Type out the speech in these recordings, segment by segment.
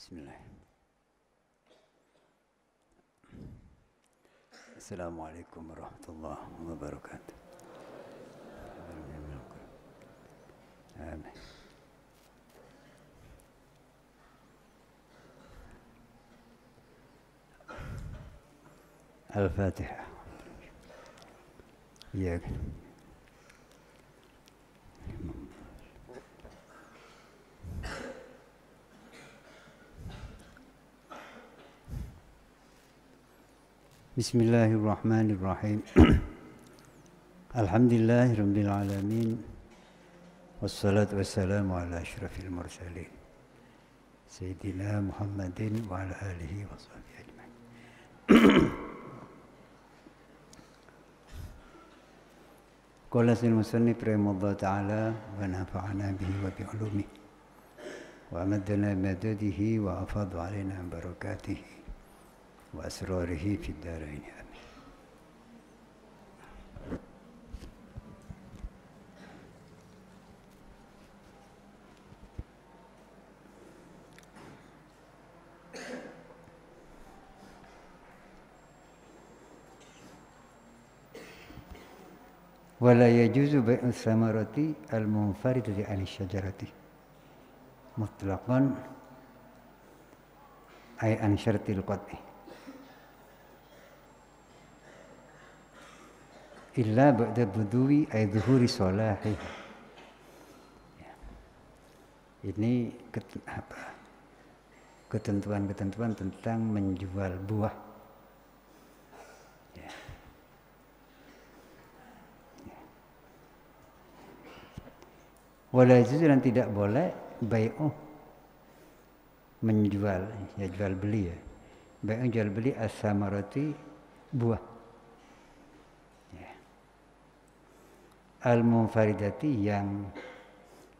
Bismillah. Assalamualaikum warahmatullahi wabarakatuh. Amin. Al-Fatihah. Iya. Bismillahirrahmanirrahim. Alhamdulillahirabbil alamin. Wassalatu wassalamu ala asyrafil mursalin. Sayyidina Muhammadin wa ala alihi wa sahbihi ajma'in. Qala al-musannif rahimahullah ta'ala wa nafa'ana bihi wa bi'ulumihi wa amaddana madadihi wa afadhu alaina barakatihi wa asrarihi fid darain amin. Wala yajuzu bai'u thamarati al-munfaridati 'ani syajarati mutlaqan ay an syartil qat'i illa ba'da buduwi ay dhuhuri salahi. Ini ketentuan-ketentuan tentang menjual buah. Wala yajuz, dan tidak boleh bai'u menjual, ya jual beli ya. Bai'u jual beli as-samarati buah. Ya. Al-munfaridati yang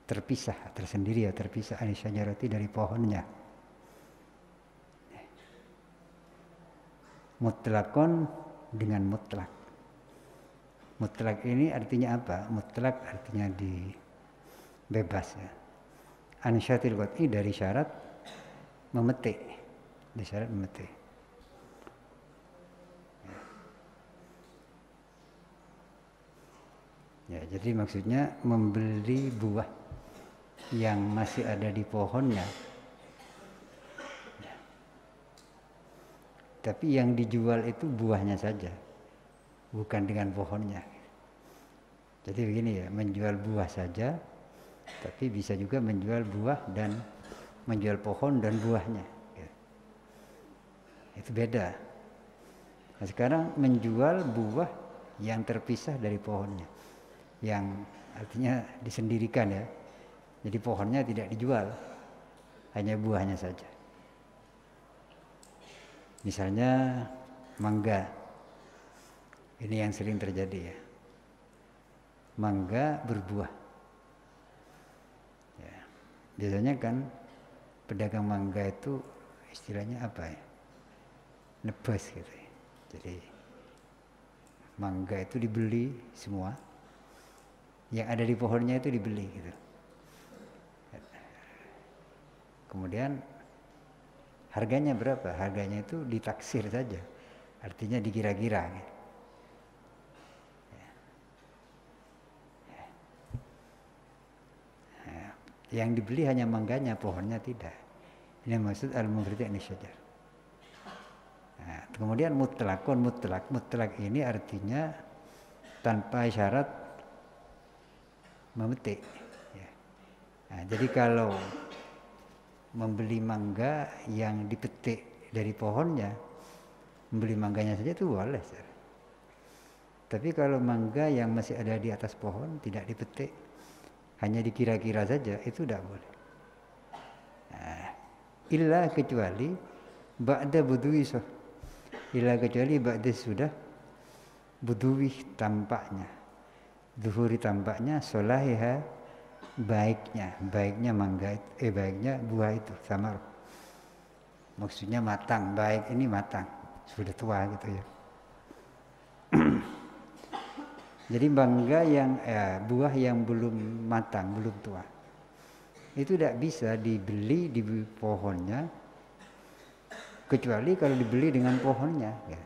terpisah, tersendiri ya, terpisah an syajarati dari pohonnya. Ya. Mutlakon dengan mutlak. Mutlak ini artinya apa? Mutlak artinya bebas ya. An syaratil qat'i, dari syarat memetik. Dari syarat memetik. Ya, jadi maksudnya membeli buah yang masih ada di pohonnya. Ya. Tapi yang dijual itu buahnya saja, bukan dengan pohonnya. Jadi begini ya, menjual buah saja, tapi bisa juga menjual buah dan menjual pohon dan buahnya. Ya. Itu beda. Nah, sekarang menjual buah yang terpisah dari pohonnya, yang artinya disendirikan ya. Jadi pohonnya tidak dijual, hanya buahnya saja. Misalnya mangga. Ini yang sering terjadi ya. Mangga berbuah. Biasanya kan pedagang mangga itu istilahnya apa ya? Nebas gitu ya. Jadi mangga itu dibeli semua. Yang ada di pohonnya itu dibeli gitu. Kemudian harganya berapa? Harganya itu ditaksir saja. Artinya dikira-kira gitu. Yang dibeli hanya mangganya, pohonnya tidak. Ini maksud al-munfaridati 'ani syajar. Nah, kemudian mutlakun, mutlak ini artinya tanpa syarat memetik. Ya. Nah, jadi kalau membeli mangga yang dipetik dari pohonnya, membeli mangganya saja itu boleh. Tapi kalau mangga yang masih ada di atas pohon tidak dipetik, hanya dikira-kira saja, itu tidak boleh. Nah, illa kecuali ba'da buduwi, illa kecuali ba'da sudah buduwi tampaknya, zuhuri tampaknya, solahiha baiknya mangga, baiknya buah itu, samar. Maksudnya matang, baik ini matang, sudah tua gitu ya. Jadi mangga yang buah yang belum matang, belum tua, itu tidak bisa dibeli di pohonnya kecuali kalau dibeli dengan pohonnya ya.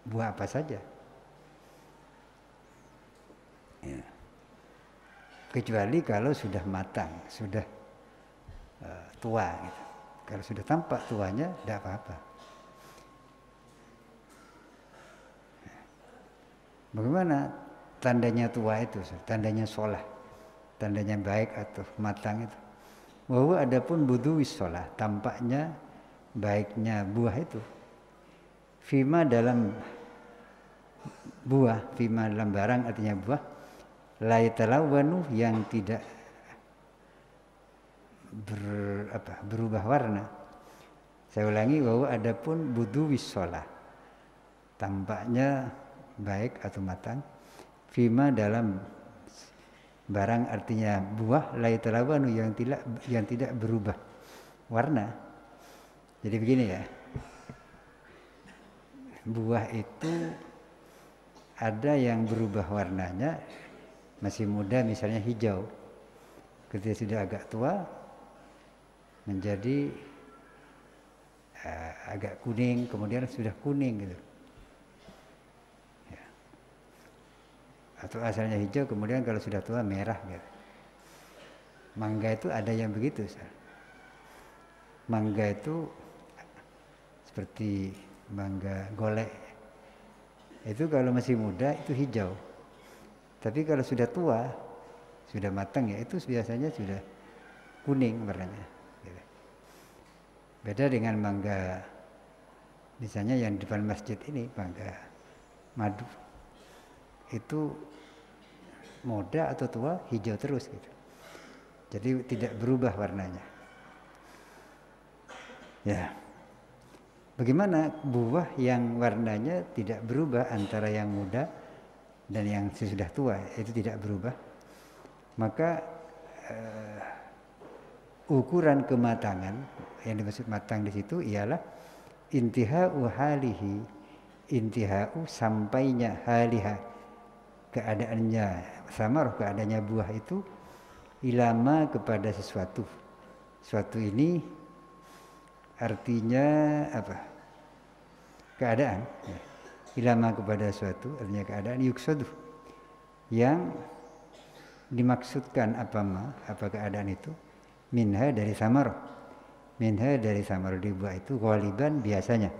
Buah apa saja ya. Kecuali kalau sudah matang, sudah tua gitu. Kalau sudah tampak tuanya tidak apa-apa. Bagaimana tandanya tua itu? Tandanya sholah, tandanya baik atau matang itu. Bahwa adapun buduwis sholah, tampaknya baiknya buah itu. Fima dalam buah, fima dalam barang artinya buah, la yatalawwanu yang tidak berubah warna. Saya ulangi, bahwa adapun buduwis sholah, tampaknya baik atau matang, fima dalam barang artinya buah, la yatalawwanu yang tidak berubah warna. Jadi begini ya, buah itu ada yang berubah warnanya, masih muda misalnya hijau, ketika sudah agak tua menjadi agak kuning, kemudian sudah kuning gitu ya. Atau asalnya hijau kemudian kalau sudah tua merah gitu. Mangga itu ada yang begitu. Mangga itu seperti mangga golek, itu kalau masih muda itu hijau, tapi kalau sudah tua, sudah matang ya, itu biasanya sudah kuning warnanya gitu. Beda dengan mangga misalnya yang di depan masjid ini, mangga madu, itu muda atau tua hijau terus gitu, jadi tidak berubah warnanya ya. Bagaimana buah yang warnanya tidak berubah antara yang muda dan yang sudah tua, itu tidak berubah, maka ukuran kematangan yang dimaksud matang di situ ialah intihau halihi, intihau sampainya haliha, keadaannya samarah, keadaannya buah itu ilama kepada sesuatu. Sesuatu ini artinya apa? Keadaan ya. Ilama kepada suatu artinya keadaan, yuksoduh yang dimaksudkan apa keadaan itu, minha dari samarah, minha dari samarah di buah itu, ghaliban biasanya,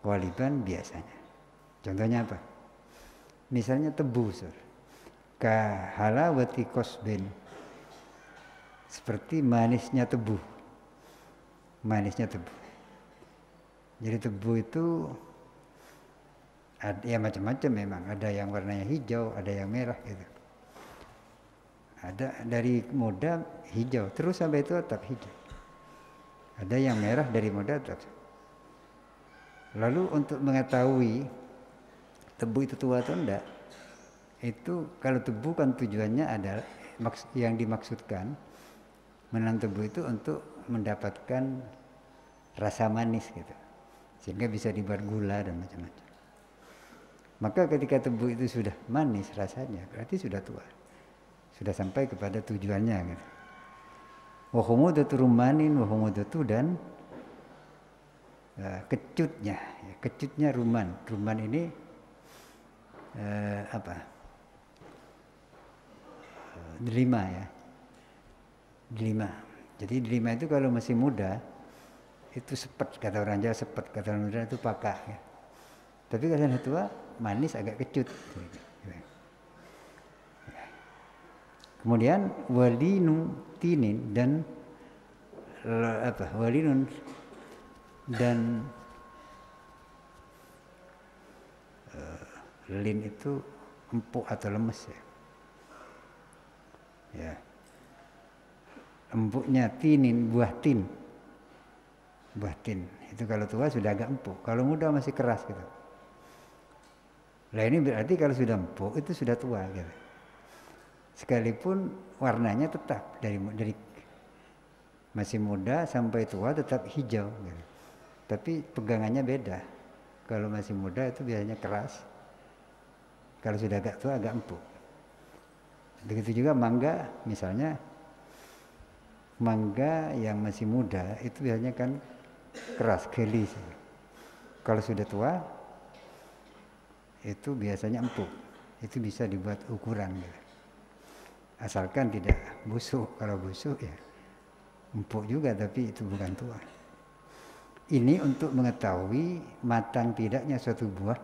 ghaliban biasanya. Contohnya apa? Misalnya tebu, ka halawati kosbin, seperti manisnya tebu. Manisnya tebu. Jadi tebu itu ya macam-macam memang. Ada yang warnanya hijau, ada yang merah gitu. Ada dari muda hijau, terus sampai itu tetap hijau. Ada yang merah dari muda tetap. Lalu untuk mengetahui tebu itu tua atau enggak, itu kalau tebu kan tujuannya adalah yang dimaksudkan menanam tebu itu untuk mendapatkan rasa manis gitu, sehingga bisa dibuat gula dan macam-macam. Maka ketika tebu itu sudah manis rasanya, berarti sudah tua, sudah sampai kepada tujuannya gitu. Wa humudatu rumanin, wa humudatu dan kecutnya, kecutnya ruman. Ruman ini delima ya, delima. Jadi delima itu kalau masih muda itu sepet, kata orang Jawa sepet, kata orang Jawa itu pakak ya. Tapi kalau sudah tua manis agak kecut. Kemudian walinu tinin dan walinun dan lin itu empuk atau lemes ya. Ya. Empuknya tinin, buah tin. Buah tin itu kalau tua sudah agak empuk, kalau muda masih keras gitu. Nah ini berarti kalau sudah empuk itu sudah tua gitu. Sekalipun warnanya tetap dari masih muda sampai tua tetap hijau gitu. Tapi pegangannya beda. Kalau masih muda itu biasanya keras, kalau sudah agak tua agak empuk. Begitu juga mangga misalnya, mangga yang masih muda itu biasanya kan keras, gelis. Kalau sudah tua itu biasanya empuk. Itu bisa dibuat ukuran gitu. Asalkan tidak busuk. Kalau busuk ya empuk juga, tapi itu bukan tua. Ini untuk mengetahui matang tidaknya suatu buah.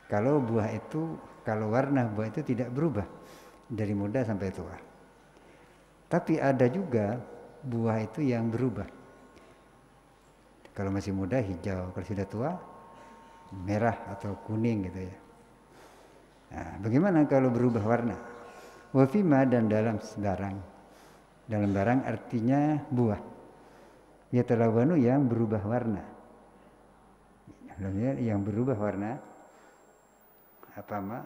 Kalau buah itu, kalau warna buah itu tidak berubah dari muda sampai tua. Tapi ada juga buah itu yang berubah. Kalau masih muda hijau, kalau sudah tua merah atau kuning gitu ya. Nah, bagaimana kalau berubah warna? Wafima, dan dalam barang. Dalam barang artinya buah. Yatalawanu, yang berubah warna. Yang berubah warna. Apa ma?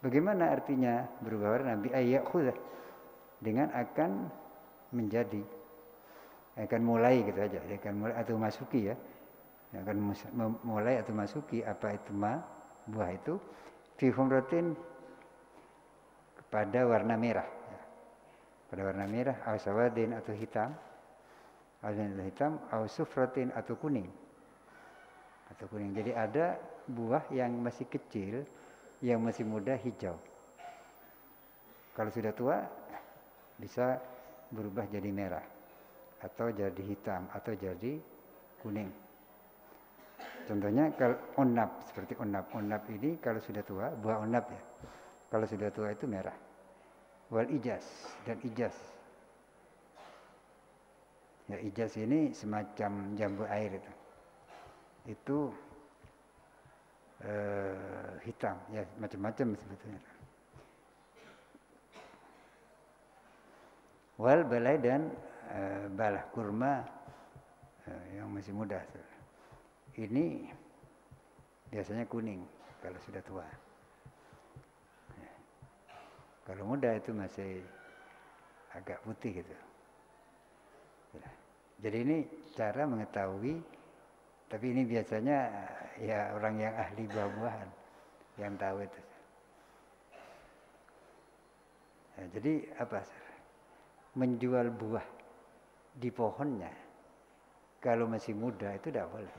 Bagaimana artinya berubah warna? Bi ayyakhudha, dengan akan menjadi, akan mulai gitu aja, akan mulai atau masuki ya. Akan mulai atau masuki apa itu ma? Buah itu fi humratin, pada warna merah ya. Pada warna merah, aw sawadin atau hitam, aw sufratin atau kuning. Jadi ada buah yang masih kecil, yang masih muda hijau. Kalau sudah tua bisa berubah jadi merah, atau jadi hitam, atau jadi kuning. Contohnya kalau onap, seperti onap. Onap ini kalau sudah tua, buah onap ya. Kalau sudah tua itu merah. Wal ijaz, dan ijaz. Ya, ijaz ini semacam jambu air itu. Itu hitam, ya macam-macam sebetulnya. Wal balai, dan balah kurma yang masih muda. Ini biasanya kuning kalau sudah tua. Ya. Kalau muda itu masih agak putih gitu. Ya. Jadi ini cara mengetahui, tapi ini biasanya ya orang yang ahli buah-buahan yang tahu itu. Ya, jadi apa? Menjual buah di pohonnya kalau masih muda itu tidak boleh.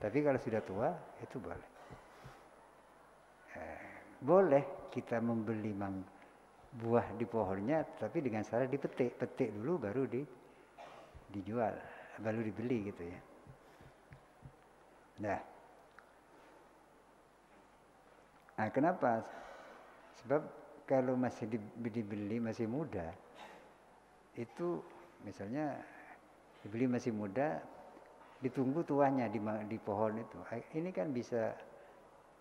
Tapi kalau sudah tua itu boleh. Boleh kita membeli buah di pohonnya, tapi dengan syarat dipetik. Petik dulu baru dijual, baru dibeli gitu ya. Nah, kenapa? Sebab kalau masih dibeli masih muda, itu misalnya dibeli masih muda, ditunggu tuanya di pohon itu. Ini kan bisa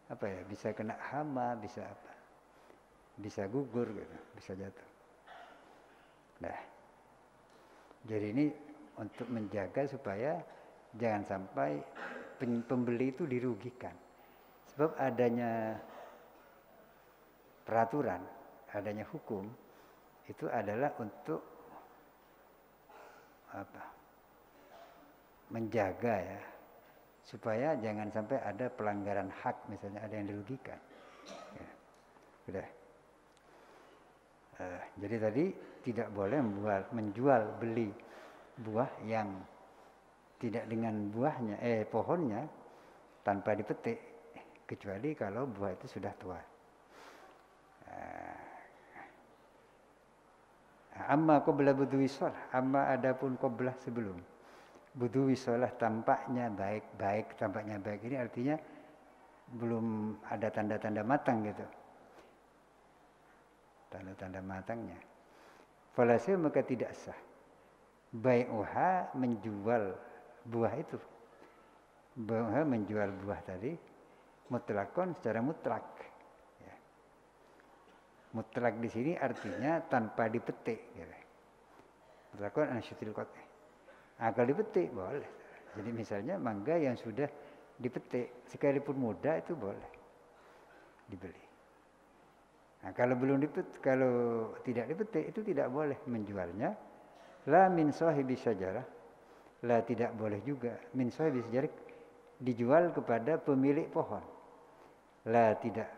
apa ya? Bisa kena hama, bisa apa? Bisa gugur gitu, bisa jatuh. Nah, jadi ini untuk menjaga supaya jangan sampai pembeli itu dirugikan. Sebab adanya peraturan, adanya hukum itu adalah untuk apa? Menjaga ya, supaya jangan sampai ada pelanggaran hak, misalnya ada yang dirugikan. Ya. Sudah. Jadi tadi tidak boleh menjual beli buah yang tidak dengan buahnya, pohonnya tanpa dipetik, kecuali kalau buah itu sudah tua. Amma qabla budhuwi shalah, amma adapun qabla sebelum budhuwi shalah tampaknya baik, tampaknya baik ini artinya belum ada tanda-tanda matang gitu. Tanda-tanda matangnya. Falasih, maka tidak sah bai'uha, menjual buah itu. Bai'uha, menjual buah tadi mutlakon, secara mutlak. Ya. Mutlak di sini artinya tanpa dipetik. Ya. Mutlakon ansyutil qat'i. Kalau dipetik boleh. Jadi misalnya mangga yang sudah dipetik, sekalipun muda itu boleh dibeli. Kalau kalau tidak dipetik itu tidak boleh menjualnya. La min sahibi syajarah, la tidak boleh juga min sahibi syajarah dijual kepada pemilik pohon. La tidak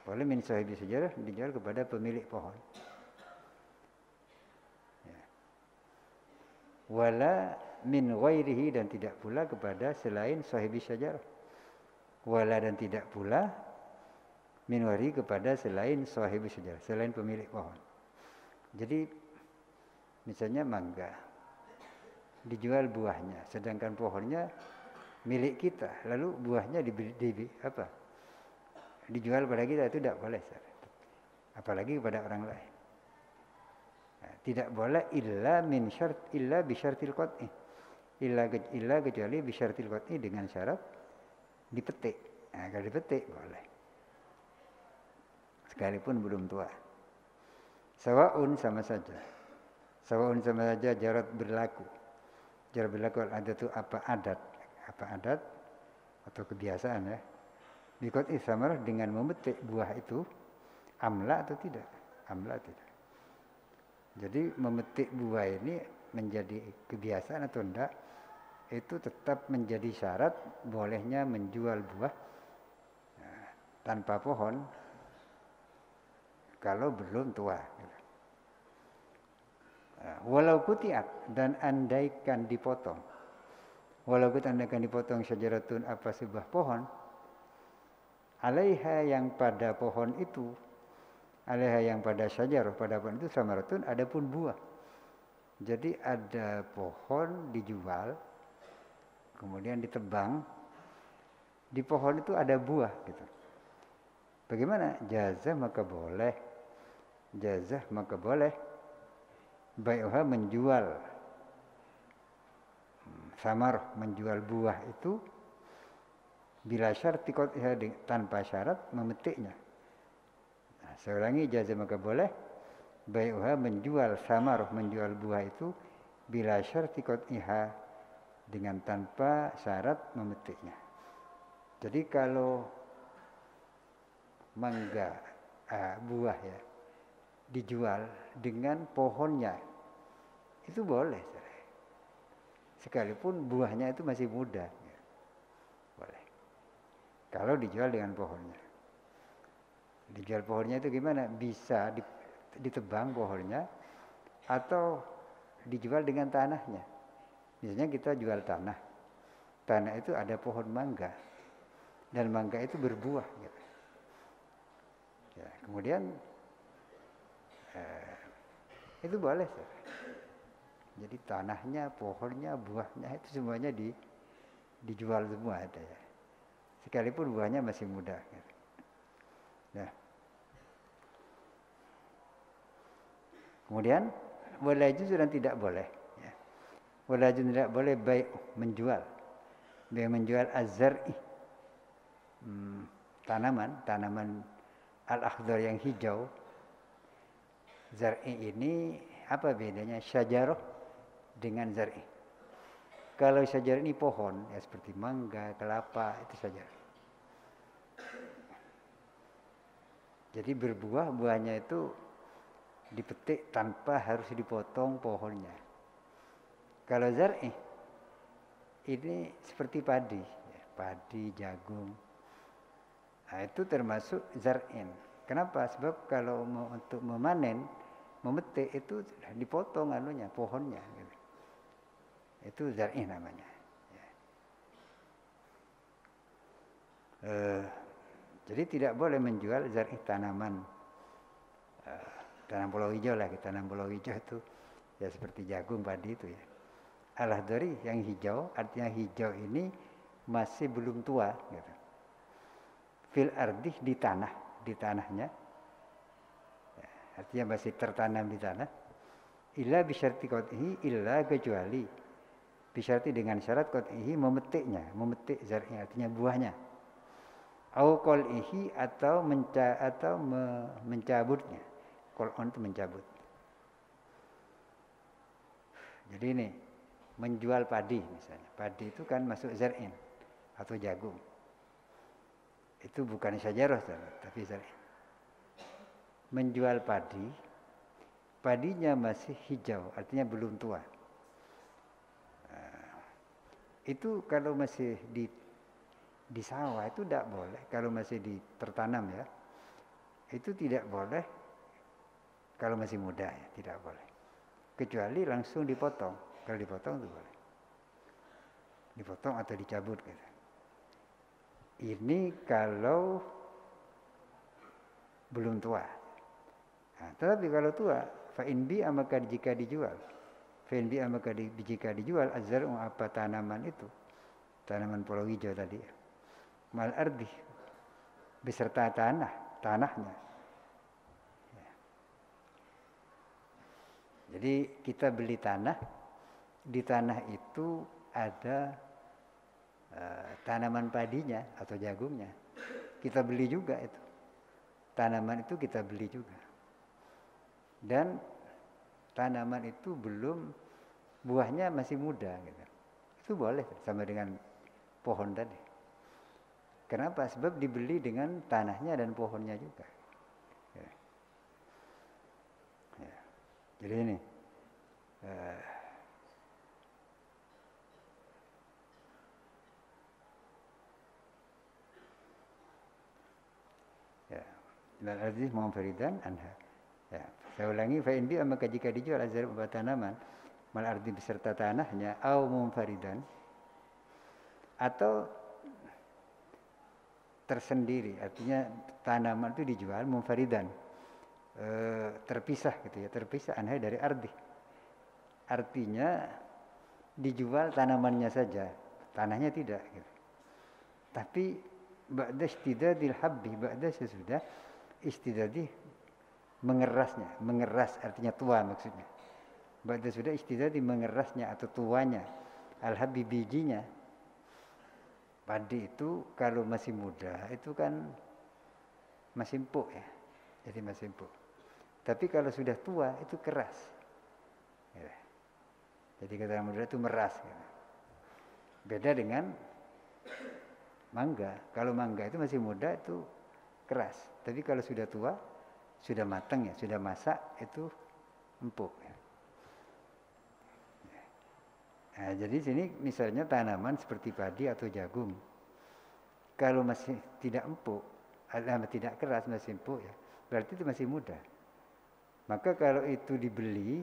boleh min sahibi syajarah dijual kepada pemilik pohon. Ya. wala min ghairihi, dan tidak pula kepada selain sahibi syajarah. Wala, dan tidak pula min ghairihi, kepada selain sahibi syajarah, selain pemilik pohon. Jadi misalnya mangga dijual buahnya, sedangkan pohonnya milik kita, lalu buahnya dijual pada kita, itu tidak boleh, apalagi kepada orang lain. Tidak boleh illa bi syartil qat'i, illa kecuali bi syartil qat'i, dengan syarat dipetik. Nah, kalau dipetik boleh, sekalipun belum tua. Sawa'un, sama saja. Sawa'un, sama saja, jarat berlaku. Jarat berlaku adat itu apa adat atau kebiasaan ya. Bikot isamarah, dengan memetik buah itu, amla atau tidak? Amla tidak. Jadi memetik buah ini menjadi kebiasaan atau enggak, itu tetap menjadi syarat bolehnya menjual buah tanpa pohon kalau belum tua. Walau kutiat, dan andaikan dipotong. Walau andaikan dipotong syajaratun, apa sebuah pohon, alaiha, yang pada pohon itu, alaiha, yang pada syajarah, pada pohon itu, samaratun, ada pun buah. Jadi ada pohon dijual, kemudian ditebang, di pohon itu ada buah gitu. Bagaimana? Jazah, maka boleh. Jazah, maka boleh. Bai'uha, menjual samar, menjual buah itu, bila syarti qat'iha, tanpa syarat memetiknya. Nah, saya ulangi, jazah, maka boleh. Bai'uha, menjual samar, menjual buah itu, bila syarti qat'iha, dengan tanpa syarat memetiknya. Jadi kalau mangga buah ya dijual dengan pohonnya, itu boleh, sekalipun buahnya itu masih muda, boleh. Kalau dijual dengan pohonnya, dijual pohonnya itu gimana? Bisa ditebang pohonnya atau dijual dengan tanahnya. Misalnya kita jual tanah itu ada pohon mangga, dan mangga itu berbuah gitu. Ya, kemudian itu boleh. Jadi tanahnya, pohonnya, buahnya itu semuanya dijual semua ada ya. Sekalipun buahnya masih muda. Gitu. Nah, kemudian walajuz, sudah tidak boleh. Ya. Walajuz tidak boleh baik menjual. Baik menjual az-zar'i, tanaman al-akhdar, yang hijau. Zar'i ini apa bedanya syajarah dengan zar'i? Kalau syajarah ini pohon, ya seperti mangga, kelapa, itu syajarah. Jadi berbuah, buahnya itu dipetik tanpa harus dipotong pohonnya. Kalau zar'i ini seperti padi, ya, padi, jagung. Nah, itu termasuk zar'in. Kenapa? Sebab kalau untuk memanen, memetik itu dipotong pohonnya. Gitu. Itu zar'i namanya. Ya. Jadi tidak boleh menjual zar'i, tanaman tanam pulau hijau lah. Tanam pulau hijau itu ya seperti jagung, padi itu ya. Al-akhdari, yang hijau, artinya hijau ini masih belum tua. Gitu. Fil ardih, di tanahnya, ya, artinya masih tertanam di tanah. Illa bisyarti qat'ihi, illa kecuali bisyarti, dengan syarat qat'ihi, memetik zar'i, artinya buahnya. Au qol'ihi, atau mencabutnya. Qol'on itu mencabut. Jadi ini menjual padi misalnya. Padi itu kan masuk zar'in atau jagung. Itu bukan syajarah, tapi zar'in. Menjual padi, padinya masih hijau, artinya belum tua. Itu kalau masih di sawah itu tidak boleh. Kalau masih tertanam ya, itu tidak boleh. Kalau masih muda ya, tidak boleh. Kecuali langsung dipotong. Kalau dipotong itu boleh. Dipotong atau dicabut gitu. Ini kalau belum tua. Nah, tetapi kalau tua, fa'in bi maka jika dijual. Fa'in bi maka jika dijual azzaru apa tanaman itu. Tanaman pulau hijau tadi. Mal ardi beserta tanahnya. Ya. Jadi kita beli tanah, di tanah itu ada tanaman padinya atau jagungnya. Kita beli juga itu. Tanaman itu kita beli juga. Dan tanaman itu belum, buahnya masih muda gitu. Itu boleh sama dengan pohon tadi. Kenapa? Sebab dibeli dengan tanahnya dan pohonnya juga. Ya. Ya. Jadi ini Lal aziz munfaridan anha. Ya, saya ulangi, fa in bi maka jika dijual azhar buat tanaman mal ardi beserta tanahnya au munfaridan atau tersendiri, artinya tanaman itu dijual munfaridan, terpisah gitu ya, terpisah anha dari ardi. Artinya dijual tanamannya saja, tanahnya tidak gitu. Tapi ba'da istidadil habbi, ba'da sesudah istidadi mengerasnya, mengeras artinya tua maksudnya. Ba'da sudah istidadi mengerasnya atau tuanya, al-habbi bijinya. Padi itu kalau masih muda itu kan masih empuk ya. Jadi masih empuk. Tapi kalau sudah tua itu keras. Ya. Jadi kata muda itu meras ya. Beda dengan mangga. Kalau mangga itu masih muda itu keras. Tapi kalau sudah tua, sudah matang ya, sudah masak itu empuk ya. Nah, jadi sini misalnya tanaman seperti padi atau jagung. Kalau masih tidak empuk, tidak keras, masih empuk ya, berarti itu masih muda. Maka kalau itu dibeli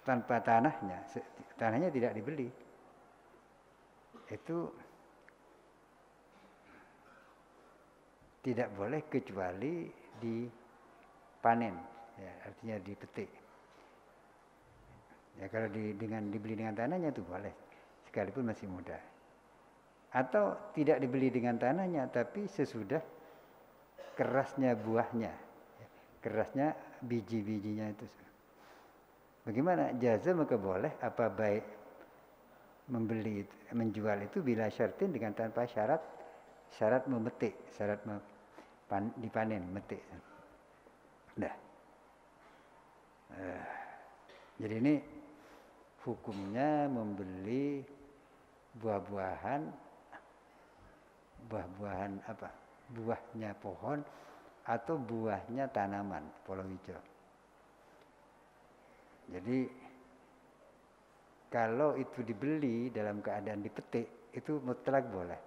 tanpa tanahnya tidak dibeli. Itu tidak boleh kecuali dipanen, ya, artinya dipetik. Ya kalau dibeli dengan tanahnya itu boleh, sekalipun masih muda. Atau tidak dibeli dengan tanahnya, tapi sesudah kerasnya buahnya, kerasnya biji-bijinya itu. Bagaimana? Jaza maka boleh, apa baik menjual itu bila syartin dengan tanpa syarat memetik, syarat dipanen, metik. Dah. Jadi ini hukumnya membeli buah-buahan apa? Buahnya pohon atau buahnya tanaman pulau hijau. Jadi kalau itu dibeli dalam keadaan dipetik itu mutlak boleh.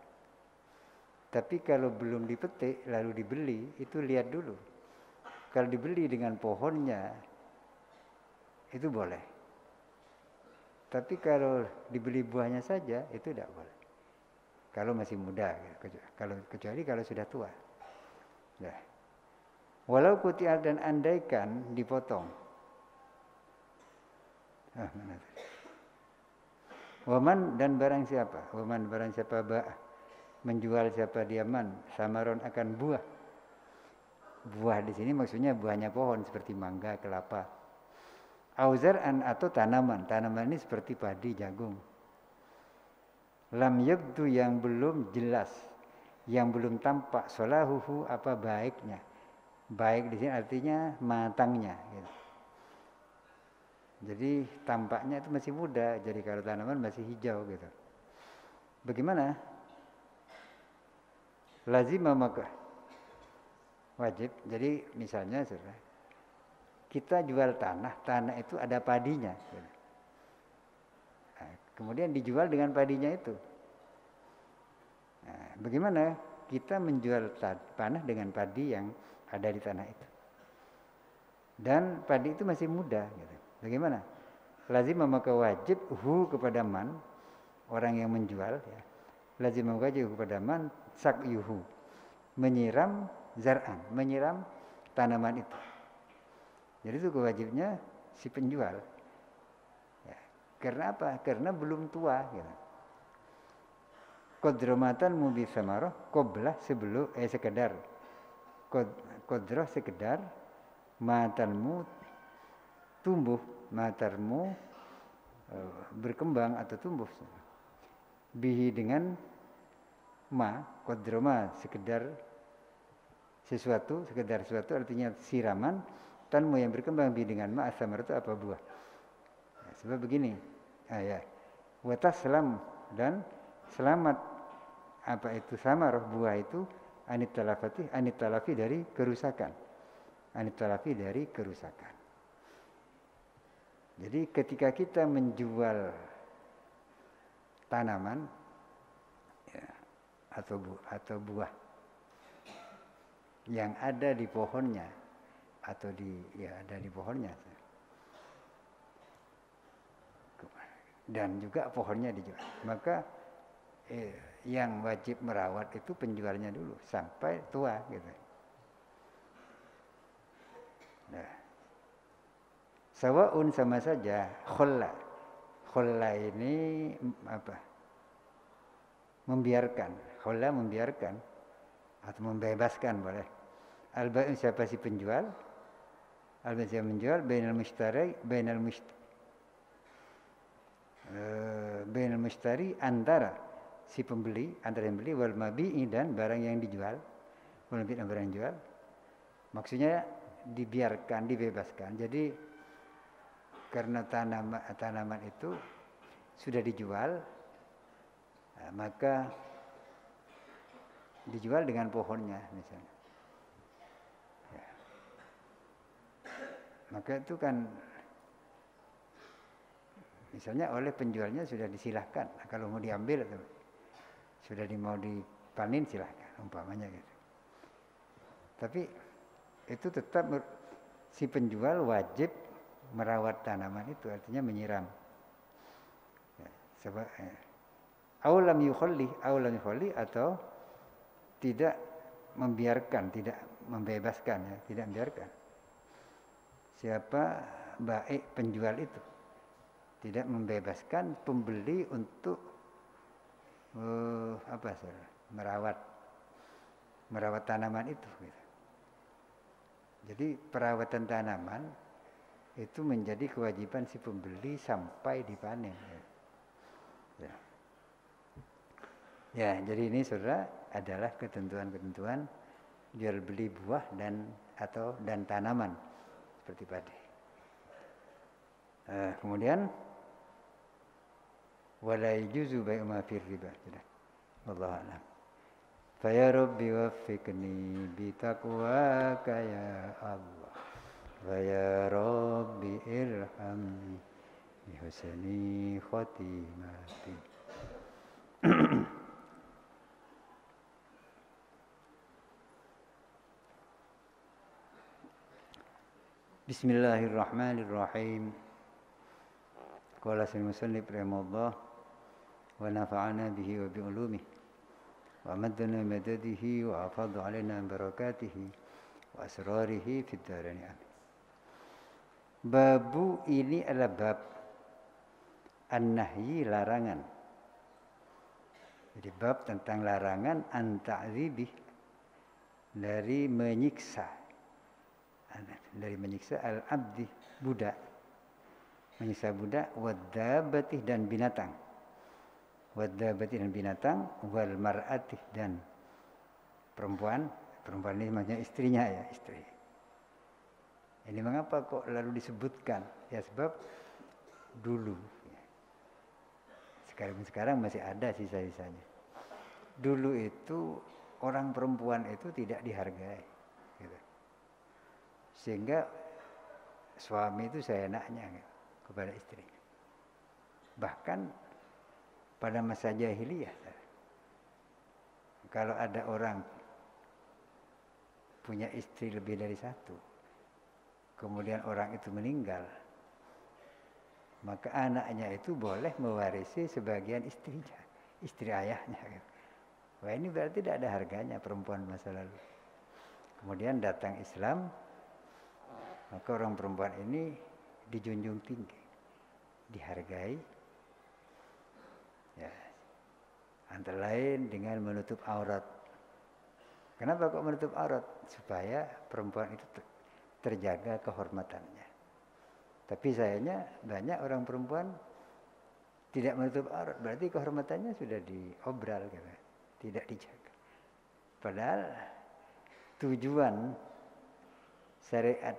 Tapi kalau belum dipetik lalu dibeli itu lihat dulu. Kalau dibeli dengan pohonnya itu boleh. Tapi kalau dibeli buahnya saja itu tidak boleh. Kalau masih muda, kecuali kalau sudah tua. Nah. Walau kutiar dan andaikan dipotong. Waman dan barang siapa? Waman barang siapa menjual siapa diaman samaron akan buah. Buah di sini maksudnya buahnya pohon seperti mangga, kelapa. Auzar'an atau tanaman. Tanaman ini seperti padi, jagung. Lam yabdu yang belum jelas, yang belum tampak solahuhu apa baiknya. Baik di sini artinya matangnya. Gitu. Jadi tampaknya itu masih muda. Jadi kalau tanaman masih hijau gitu. Bagaimana? Lazimah maka wajib. Jadi misalnya kita jual tanah itu ada padinya. Nah, kemudian dijual dengan padinya itu. Nah, bagaimana kita menjual tanah dengan padi yang ada di tanah itu? Dan padi itu masih muda. Gitu. Bagaimana? lazim maka wajib hu kepada man, orang yang menjual ya. Lazim maka wajib kepada man sakyuhu, menyiram zar'an, menyiram tanaman itu. Jadi itu kewajibannya si penjual. Ya. Karena apa? Karena belum tua gitu. Qadramatan mubi samarah qablah sebelum sekedar qadrah sekedar matanmu tumbuh, matarmu berkembang atau tumbuh bihi dengan ma, qadrama sekedar sesuatu artinya siraman, tanmu yang berkembang bihi dengan ma asamar itu apa buah. Ya, sebab begini ya, wataslam dan selamat apa itu samarah buah itu anit talafi dari kerusakan. Jadi ketika kita menjual tanaman ya, atau buah yang ada di pohonnya atau ada di pohonnya dan juga pohonnya dijual, maka yang wajib merawat itu penjualnya dulu sampai tua gitu. Nah, sawaun sama saja kholla ini apa? Membiarkan atau membebaskan boleh. Al-bai'u siapa si penjual? Al-bai'u siapa menjual bainal mushtari antara si pembeli, antara yang beli wal mabi'i dan barang yang dijual. Wal mabi'i dan barang yang dijual. Maksudnya dibiarkan, dibebaskan. Jadi karena tanaman itu sudah dijual, maka dijual dengan pohonnya misalnya. Ya. Maka itu kan misalnya oleh penjualnya sudah disilahkan. Kalau mau diambil atau sudah mau dipanen silahkan, umpamanya gitu. Tapi itu tetap si penjual wajib merawat tanaman itu, artinya menyiram. Ya, sebab aulam yukhalli atau tidak membiarkan, tidak membebaskan ya, tidak membiarkan. Siapa baik penjual itu tidak membebaskan pembeli untuk merawat tanaman itu gitu. Jadi perawatan tanaman itu menjadi kewajiban si pembeli sampai dipanen. Ya. Ya, jadi ini saudara adalah ketentuan-ketentuan jual beli buah dan tanaman seperti padi. Kemudian wala yajuzu bai'u ma fir riba. Wallahu a'lam. Fa ya rabbi waffiqni bi taqwaka ya Allah. Wa ya rabbi irhamni bi husni khatimati. Bismillahirrahmanirrahim. Qala al-musannif rahimahullah wa nafa'ana bihi wa bi ulumihi wa madana madadihi wa afadha alaina barakatihi wa asrarihi fid dharain. Babu ini adalah bab an-nahyi, larangan. Jadi bab tentang larangan an-ta'dzibi, dari menyiksa al-abdi, budak, menyiksa budak, wad-dabbati dan binatang, wal mar'ati dan perempuan ini maksudnya istrinya ya, istri. Ini mengapa kok lalu disebutkan? Ya sebab dulu, sekarang masih ada sisa-sisanya. Dulu itu orang perempuan itu tidak dihargai, gitu. Sehingga suami itu seenaknya gitu, kepada istrinya. Bahkan pada masa jahiliyah, kalau ada orang punya istri lebih dari satu, kemudian orang itu meninggal, maka anaknya itu boleh mewarisi sebagian istrinya, istri ayahnya. Wah, ini berarti tidak ada harganya perempuan masa lalu. Kemudian datang Islam, maka orang perempuan ini dijunjung tinggi, dihargai, ya, antara lain dengan menutup aurat. Kenapa kok menutup aurat? Supaya perempuan itu terjaga kehormatannya. Tapi sayangnya banyak orang perempuan tidak menutup aurat, berarti kehormatannya sudah diobral, gitu. Tidak dijaga. Padahal tujuan syariat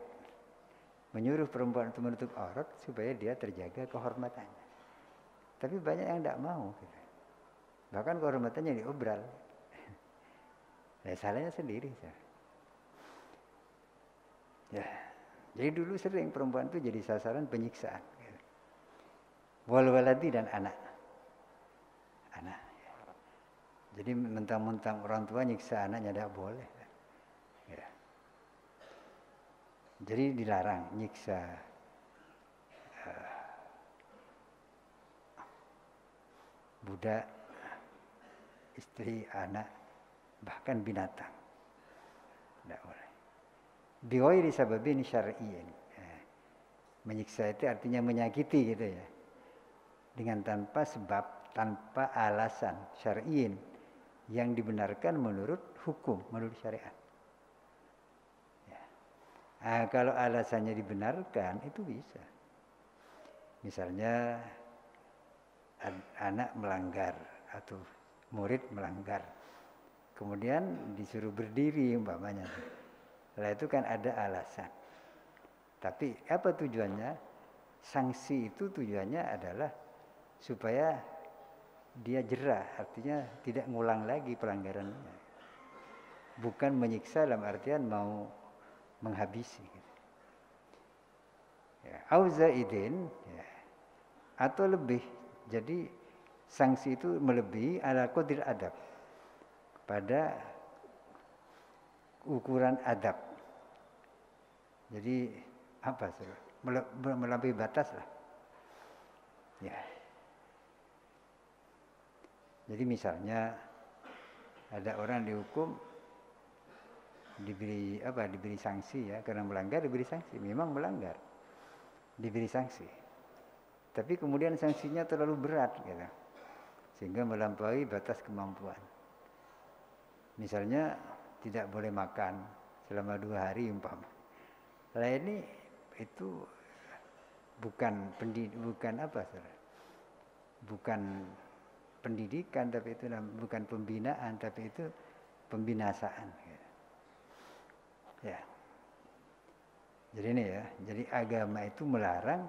menyuruh perempuan untuk menutup aurat supaya dia terjaga kehormatannya. Tapi banyak yang tidak mau, gitu. Bahkan kehormatannya diobral. Ya, salahnya sendiri. Ya, jadi dulu sering perempuan itu jadi sasaran penyiksaan. Wal waladi dan anak. Anak. Ya. Jadi mentang-mentang orang tua nyiksa anaknya tidak boleh. Ya. Jadi dilarang nyiksa budak, istri, anak, bahkan binatang. Tidak boleh. Biwairi sababin syar'iyyin. Menyiksa itu artinya menyakiti, gitu ya. Dengan tanpa sebab, tanpa alasan syar'iyyin yang dibenarkan menurut hukum, menurut syariat. Ya. Kalau alasannya dibenarkan itu bisa. Misalnya anak melanggar atau murid melanggar, kemudian disuruh berdiri umpamanya. Setelah itu kan ada alasan. Tapi apa tujuannya? Sanksi itu tujuannya adalah supaya dia jerah, artinya tidak ngulang lagi pelanggarannya. Bukan menyiksa dalam artian mau menghabisi. Ya, auzaidin, ya, atau lebih. Jadi sanksi itu melebihi ala qadril adab, pada ukuran adab. Jadi apa sih? Melampaui batas lah. Ya. Jadi misalnya ada orang dihukum, diberi sanksi, ya, karena melanggar diberi sanksi. Memang melanggar, diberi sanksi. Tapi kemudian sanksinya terlalu berat, gitu, sehingga melampaui batas kemampuan. Misalnya tidak boleh makan selama 2 hari umpama. Lah ini itu bukan pendidikan, tapi itu bukan pembinaan, tapi itu pembinasaan. Ya. Jadi ini ya, jadi agama itu melarang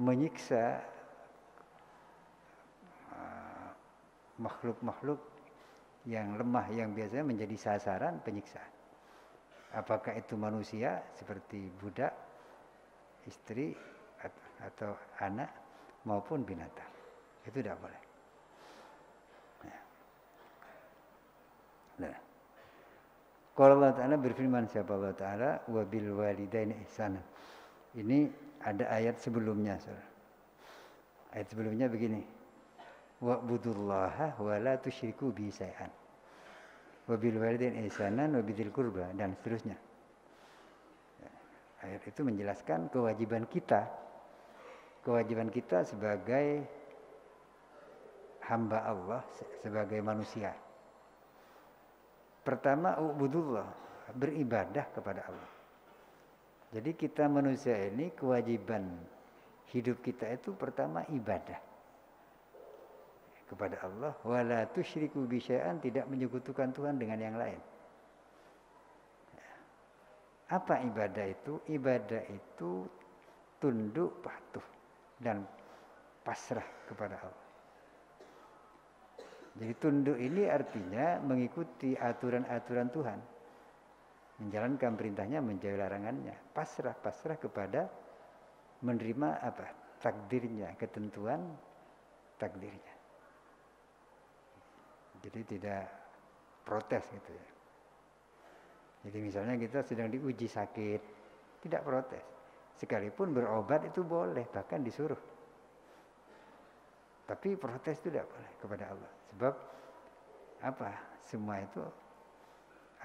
menyiksa makhluk-makhluk yang lemah, yang biasanya menjadi sasaran penyiksaan. Apakah itu manusia seperti budak, istri, atau anak, maupun binatang. Itu tidak boleh. Nah, kalau Allah Ta'ala berfirman, siapa Allah Ta'ala, wa bil walidaini ihsana. Ini ada ayat sebelumnya, saudara. Ayat sebelumnya begini, wa'budullaha wa la tusyriku bihi syai'an wa bil walidaini ihsanan wa bidzil qurba, dan seterusnya. Ayat itu menjelaskan kewajiban kita sebagai hamba Allah, sebagai manusia. Pertama, ubudullah, beribadah kepada Allah. Jadi kita manusia ini kewajiban hidup kita itu pertama ibadah kepada Allah. Wala tusyriku bi syai'an, tidak menyekutukan Tuhan dengan yang lain. Apa ibadah itu? Ibadah itu tunduk, patuh, dan pasrah kepada Allah. Jadi tunduk ini artinya mengikuti aturan-aturan Tuhan, menjalankan perintahnya, menjauhi larangannya. Pasrah kepada menerima takdirnya, ketentuan takdirnya. Jadi tidak protes, gitu ya. Jadi misalnya kita sedang diuji sakit, tidak protes. Sekalipun berobat itu boleh, bahkan disuruh. Tapi protes itu tidak boleh kepada Allah. Sebab apa? Semua itu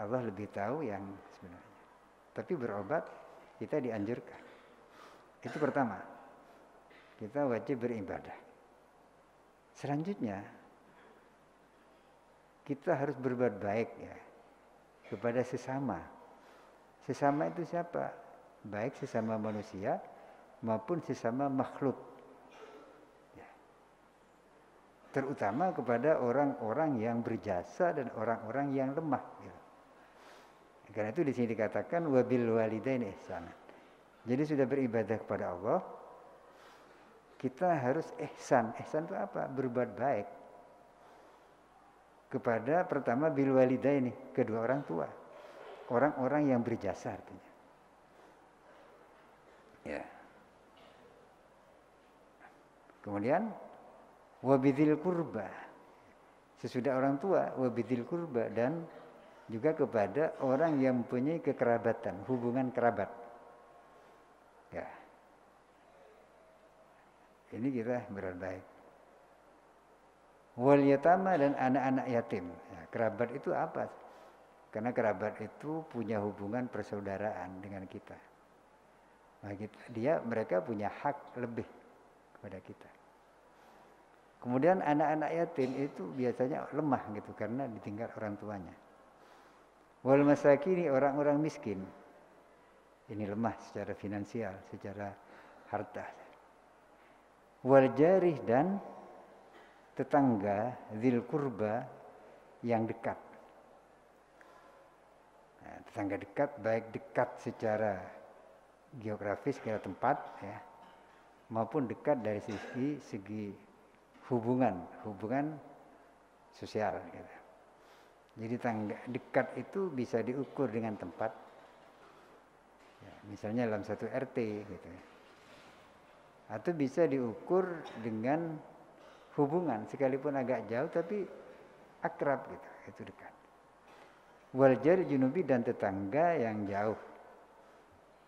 Allah lebih tahu yang sebenarnya. Tapi berobat kita dianjurkan. Itu pertama. Kita wajib beribadah. Selanjutnya kita harus berbuat baik ya kepada sesama. Sesama itu siapa? Baik sesama manusia maupun sesama makhluk. Ya. Terutama kepada orang-orang yang berjasa dan orang-orang yang lemah. Ya. Karena itu di sini dikatakan wabil walidaini ihsanan. Jadi sudah beribadah kepada Allah, kita harus ihsan. Ihsan itu apa? Berbuat baik kepada pertama bil walidaini, kedua orang tua. Orang-orang yang berjasa artinya. Ya. Kemudian wabidil kurba. Sesudah orang tua, wabidil kurba, dan juga kepada orang yang mempunyai kekerabatan, hubungan kerabat. Ya. Ini kita berbuat baik. Wal yatama, dan anak-anak yatim. Ya, kerabat itu apa? Karena kerabat itu punya hubungan persaudaraan dengan kita. Nah, mereka punya hak lebih kepada kita. Kemudian anak-anak yatim itu biasanya lemah gitu karena ditinggal orang tuanya. Wal masakini, orang-orang miskin. Ini lemah secara finansial, secara harta. Wal jarih, dan tetangga dzil qurba yang dekat. Nah, tetangga dekat baik dekat secara geografis, secara tempat ya, maupun dekat dari segi hubungan sosial gitu. Jadi tangga dekat itu bisa diukur dengan tempat. Ya, misalnya dalam satu RT gitu ya. Atau bisa diukur dengan hubungan sekalipun agak jauh tapi akrab gitu, itu dekat. Wal jari junubi, dan tetangga yang jauh.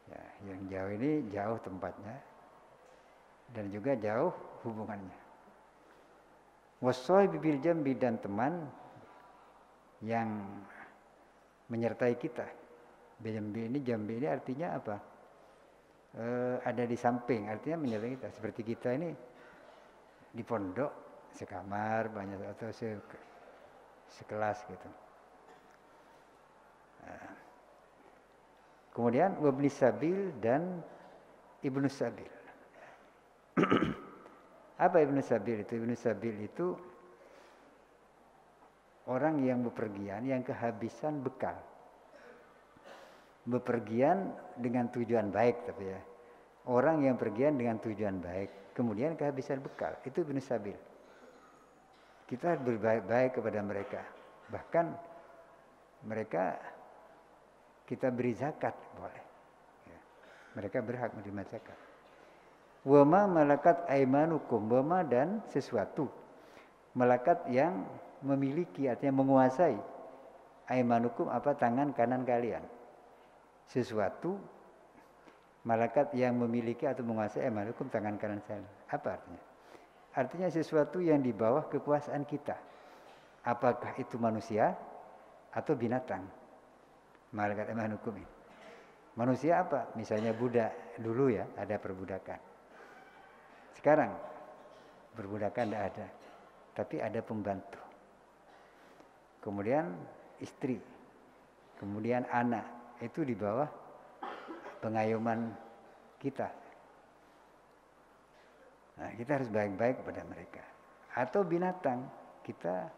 Ya, yang jauh ini jauh tempatnya dan juga jauh hubungannya. Wassahibi bil jambi, dan teman yang menyertai kita. Jambi ini artinya apa? Ada di samping, artinya menyertai kita. Seperti kita ini di pondok sekamar banyak atau sekelas gitu. Kemudian wabni sabil, dan ibnu sabil. Apa ibnu sabil itu? Ibnu sabil itu orang yang bepergian, yang kehabisan bekal. Bepergian dengan tujuan baik tapi ya. Orang yang pergian dengan tujuan baik, kemudian kehabisan bekal, itu ibnu sabil. Kita harus berbaik kepada mereka. Bahkan mereka kita beri zakat boleh. Ya. Mereka berhak menerima zakat. Wama malakat aimanukum, wama, dan sesuatu. Malakat yang memiliki, artinya menguasai. Aimanukum apa? Tangan kanan kalian. Sesuatu, malakat yang memiliki atau menguasai aimanukum, tangan kanan kalian. Apa artinya? Artinya sesuatu yang di bawah kekuasaan kita. Apakah itu manusia atau binatang? Malakat aimanukum ini. Manusia apa? Misalnya budak, dulu ya ada perbudakan. Sekarang perbudakan tidak ada, tapi ada pembantu. Kemudian istri, kemudian anak, itu di bawah pengayoman kita. Nah, kita harus baik-baik kepada mereka. Atau binatang, kita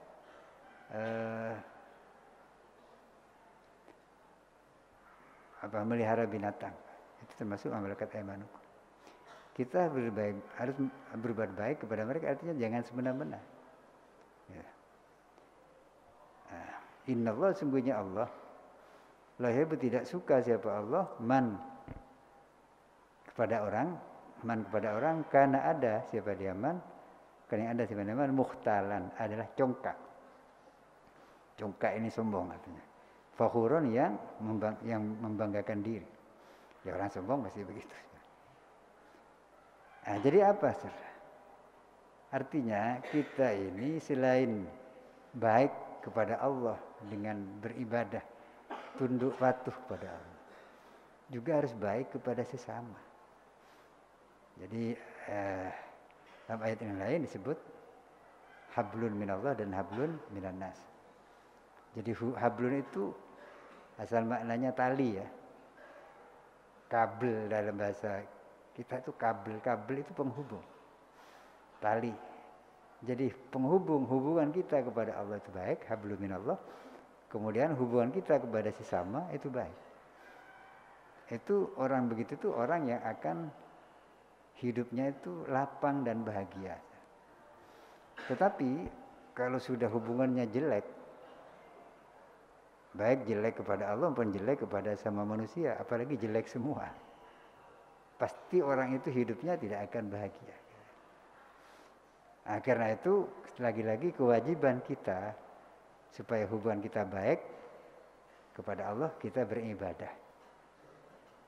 melihara binatang, itu termasuk malakat aimanukum. Kita harus berbuat baik kepada mereka, artinya jangan semena-mena. Ya. Nah, innallah, sungguhnya Allah, la yuhibbu, tidak suka siapa Allah, man kepada orang, karena ada siapa dia man, karena yang ada siapa dia man, mukhtalan, adalah congkak. Congkak ini sombong artinya. Fakhurun, yang membanggakan diri. Ya, orang sombong pasti begitu. Nah, jadi apa, saudara? Artinya kita ini selain baik kepada Allah dengan beribadah, tunduk patuh kepada Allah, juga harus baik kepada sesama. Jadi dalam ayat yang lain disebut hablun minallah dan hablun minan nas. Jadi hablun itu asal maknanya tali ya. Kabel dalam bahasa kita itu kabel. Kabel itu penghubung. Tali. Jadi penghubung hubungan kita kepada Allah itu baik, hablum minallah. Kemudian hubungan kita kepada sesama itu baik. Itu orang begitu tuh orang yang akan hidupnya itu lapang dan bahagia. Tetapi kalau sudah hubungannya jelek, baik jelek kepada Allah maupun jelek kepada sama manusia, apalagi jelek semua, pasti orang itu hidupnya tidak akan bahagia. Nah, karena itu lagi-lagi kewajiban kita supaya hubungan kita baik kepada Allah, kita beribadah.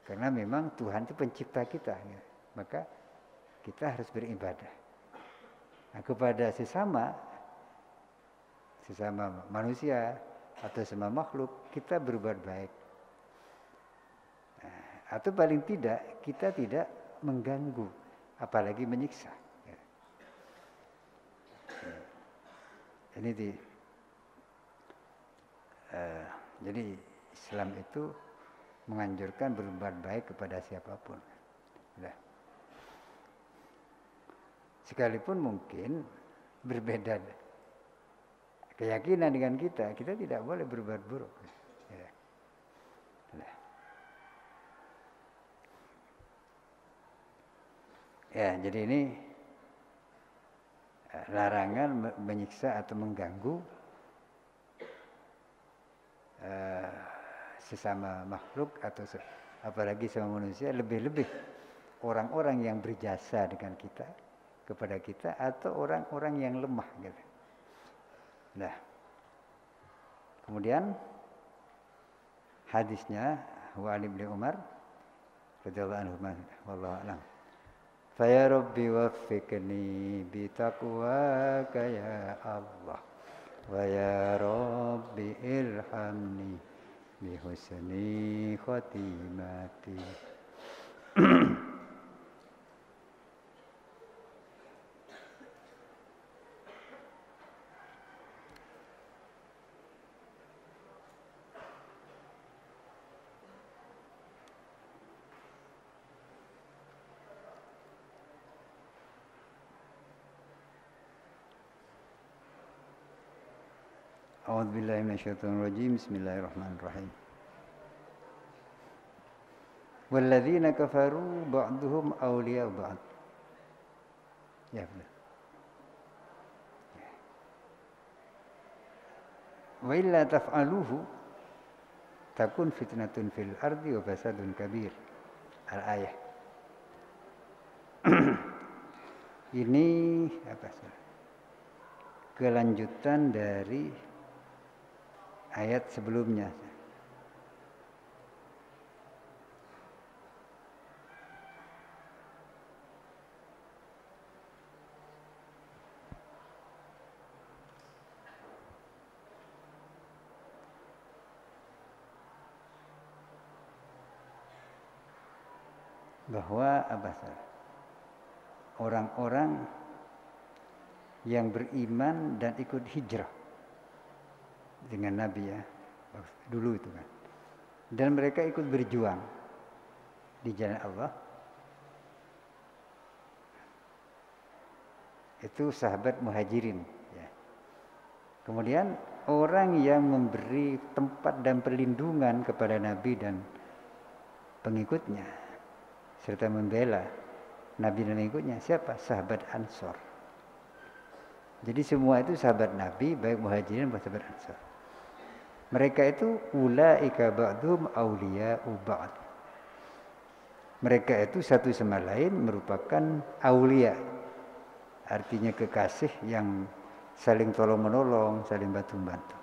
Karena memang Tuhan itu pencipta kita, ya. Maka kita harus beribadah. Nah, kepada sesama manusia atau sesama makhluk kita berbuat baik. Nah, atau paling tidak kita tidak mengganggu, apalagi menyiksa. Ini jadi Islam itu menganjurkan berbuat baik kepada siapapun. Nah, sekalipun mungkin berbeda keyakinan dengan kita tidak boleh berbuat buruk. Ya. Nah. Ya, jadi ini larangan menyiksa atau mengganggu sesama makhluk atau apalagi sama manusia, lebih-lebih orang-orang yang berjasa dengan kita, kepada kita, atau orang-orang yang lemah gitu. Nah, kemudian hadisnya wa Ali bin Umar radhiyallahu anhu wallahu a'lam. Fa ya rabbi waffiqni bi taqwaka ya Allah wa ya rabbi irhamni bi husni khatimati. A'udzubillahi minasyaitonirrajim. Bismillahirrahmanirrahim. Walladzina kafaru ba'duhum awliya'u ba'd. Ya benar. Wa illa taf'aluhu takun fitnatun fil ardi wa fasadun kabir. Al-ayah. Ini apa sih? Kelanjutan dari ayat sebelumnya. Bahwa orang-orang yang beriman dan ikut hijrah dengan Nabi ya dulu itu kan, dan mereka ikut berjuang di jalan Allah, itu sahabat muhajirin ya. Kemudian orang yang memberi tempat dan perlindungan kepada Nabi dan pengikutnya serta membela Nabi dan pengikutnya siapa? Sahabat Ansor. Jadi semua itu sahabat Nabi, baik muhajirin maupun sahabat Ansor. Mereka itu ulaika ba'dhum awliya'u ba'd. Mereka itu satu sama lain merupakan aulia. Artinya kekasih yang saling tolong-menolong, saling bantu-bantu.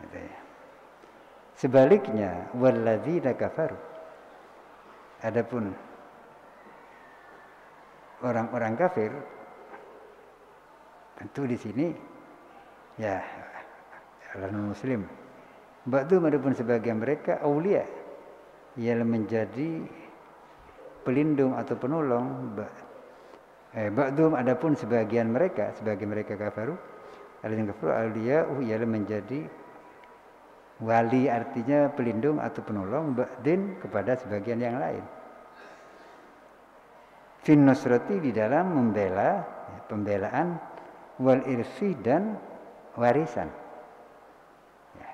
Gitu ya. Sebaliknya walladzina kafaru. Adapun orang-orang kafir Tentu di sini ya non muslim. Ba'dhum adapun sebagian mereka aulia ialah menjadi pelindung atau penolong. Ba'dhum adapun sebagian mereka kafaru, alladzina kafaru aulia ialah menjadi wali, artinya pelindung atau penolong ba'din kepada sebagian yang lain. Fin nusrati di dalam membela, pembelaan, wal irsi dan warisan. Ya.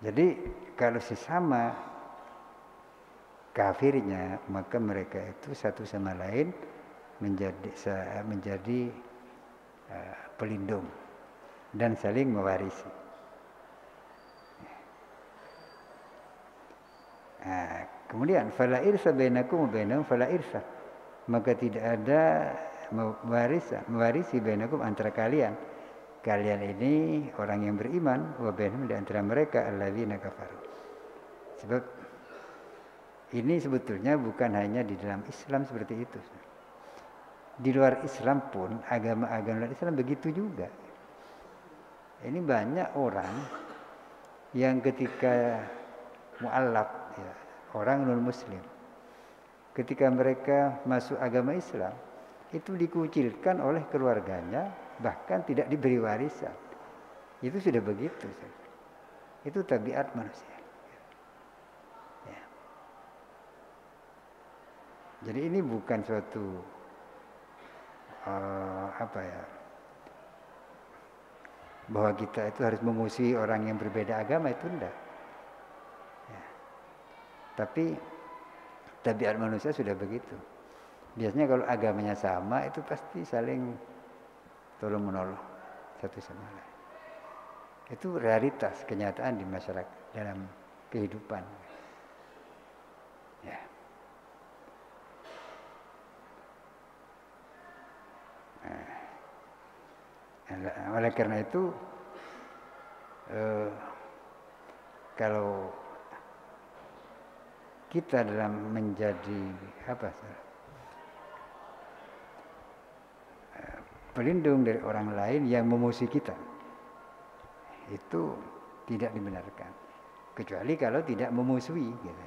Jadi kalau sesama kafirnya, maka mereka itu satu sama lain menjadi pelindung dan saling mewarisi. Nah, kemudian fala irsa bainakum wa bainahum fala irsa, maka tidak ada mewarisi bainakum antara kalian ini orang yang beriman, wa bainahum di antara mereka alladzina kafaru. Sebab ini sebetulnya bukan hanya di dalam Islam seperti itu. Di luar Islam pun, agama-agama luar Islam begitu juga. Ini banyak orang yang ketika mu'allaf, ya, orang non-muslim, ketika mereka masuk agama Islam, itu dikucilkan oleh keluarganya, bahkan tidak diberi warisan. Itu sudah begitu. Itu tabiat manusia. Ya. Jadi ini bukan suatu bahwa kita itu harus memusuhi orang yang berbeda agama, itu enggak. Ya. Tapi tabiat manusia sudah begitu. Biasanya kalau agamanya sama itu pasti saling tolong menolong satu sama lain. Itu realitas kenyataan di masyarakat dalam kehidupan. Ya. Oleh karena itu kalau kita dalam menjadi pelindung dari orang lain yang memusuhi kita, itu tidak dibenarkan, kecuali kalau tidak memusuhi gitu.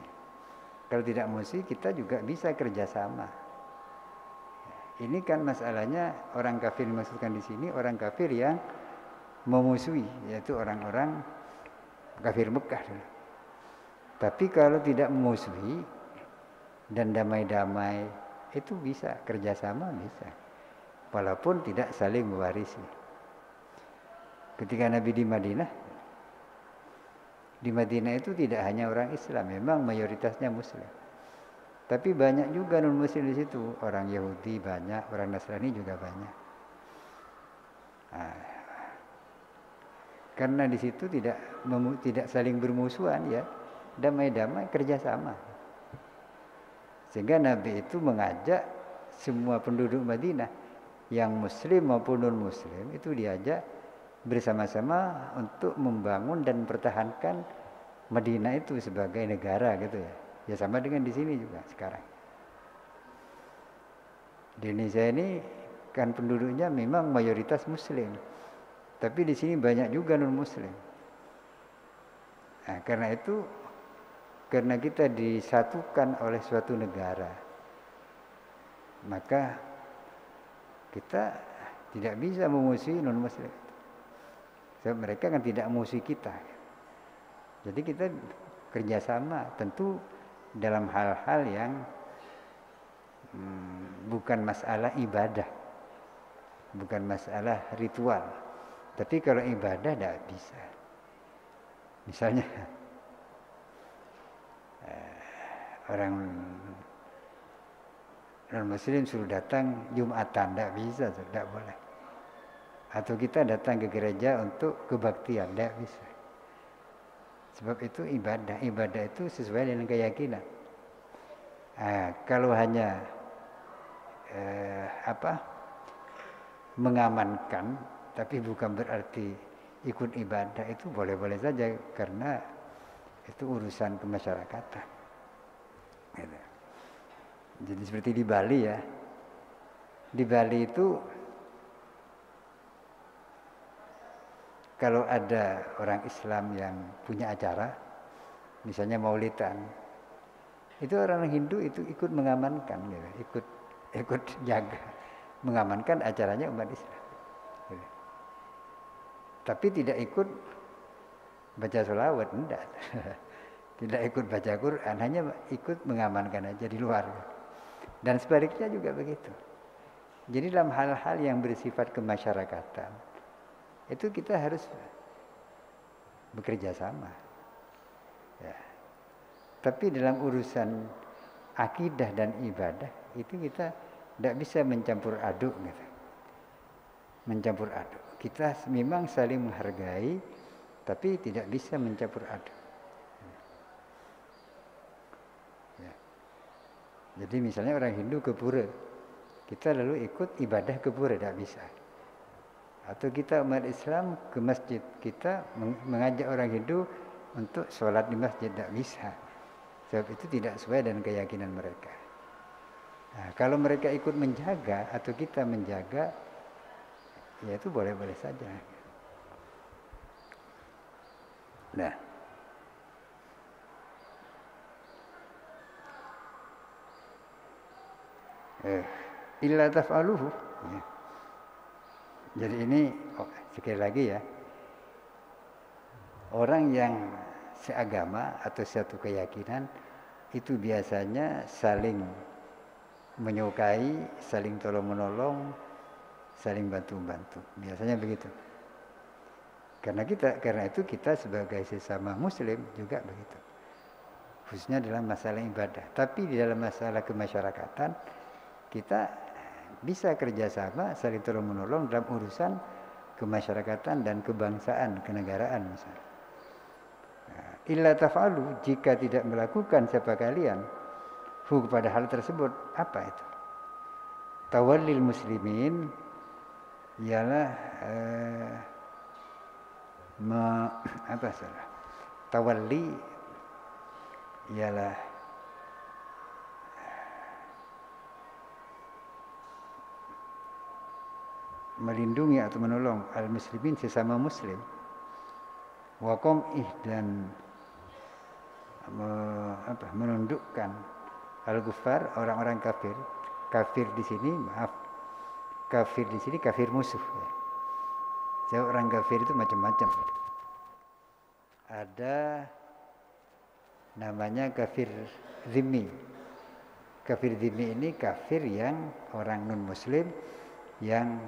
Kalau tidak memusuhi, kita juga bisa kerjasama. Ini kan masalahnya orang kafir dimaksudkan di sini, orang kafir yang memusuhi, yaitu orang-orang kafir Mekah. Tapi kalau tidak memusuhi dan damai-damai, itu bisa kerjasama, bisa, walaupun tidak saling mewarisi. Ketika Nabi di Madinah itu tidak hanya orang Islam, memang mayoritasnya Muslim. Tapi banyak juga non-muslim di situ, orang Yahudi banyak, orang Nasrani juga banyak. Nah, karena di situ tidak saling bermusuhan, ya, damai-damai, kerjasama. Sehingga Nabi itu mengajak semua penduduk Madinah, yang Muslim maupun non-Muslim, itu diajak bersama-sama untuk membangun dan mempertahankan Madinah itu sebagai negara, gitu ya. Ya sama dengan di sini juga sekarang. Di Indonesia ini kan penduduknya memang mayoritas Muslim, tapi di sini banyak juga non-Muslim. Nah, karena kita disatukan oleh suatu negara, maka kita tidak bisa memusuhi non-Muslim. Sebab mereka kan tidak memusuhi kita. Jadi kita kerjasama, tentu dalam hal-hal yang bukan masalah ibadah, bukan masalah ritual. Tapi kalau ibadah tidak bisa. Misalnya orang non-muslim suruh datang Jumatan, tidak bisa, tidak boleh. Atau kita datang ke gereja untuk kebaktian, tidak bisa. Sebab itu ibadah itu sesuai dengan keyakinan. Kalau hanya mengamankan, tapi bukan berarti ikut ibadah, itu boleh-boleh saja, karena itu urusan kemasyarakatan. Gitu. Jadi seperti di Bali, ya. Di Bali itu kalau ada orang Islam yang punya acara, misalnya Maulidan, itu orang Hindu itu ikut mengamankan, gitu. ikut jaga, mengamankan acaranya umat Islam. Gitu. Tapi tidak ikut baca sholawat, enggak. Tidak ikut baca Quran, hanya ikut mengamankan aja di luar. Dan sebaliknya juga begitu. Jadi dalam hal-hal yang bersifat kemasyarakatan, itu kita harus bekerja sama. Ya. Tapi dalam urusan akidah dan ibadah, itu kita tidak bisa mencampur aduk. Gitu. Mencampur aduk. Kita memang saling menghargai, tapi tidak bisa mencampur aduk. Ya. Jadi misalnya orang Hindu ke pura, kita lalu ikut ibadah ke pura, tidak bisa. Atau kita umat Islam ke masjid, kita mengajak orang Hindu untuk sholat di masjid, tidak bisa. Sebab itu tidak sesuai dengan keyakinan mereka. Nah, kalau mereka ikut menjaga atau kita menjaga, ya itu boleh-boleh saja. Nah, illa taf'aluhu. Ya. Jadi ini sekali lagi ya, orang yang seagama atau satu keyakinan itu biasanya saling menyukai, saling tolong-menolong, saling bantu-bantu. Biasanya begitu. Karena itu kita sebagai sesama muslim juga begitu. Khususnya dalam masalah ibadah. Tapi di dalam masalah kemasyarakatan kita bisa kerjasama, saling tolong-menolong dalam urusan kemasyarakatan dan kebangsaan, kenegaraan misalnya. Illa taf'alu, jika tidak melakukan siapa kalian kepada hal tersebut, apa itu? Tawallil muslimin ialah tawalli ialah melindungi atau menolong al-muslimin sesama muslim, wa qam'ih dan menundukkan al-kuffar orang-orang kafir. Kafir di sini kafir musuh. Jadi orang kafir itu macam-macam. Ada namanya kafir zimmi. Kafir zimmi ini kafir yang orang non muslim yang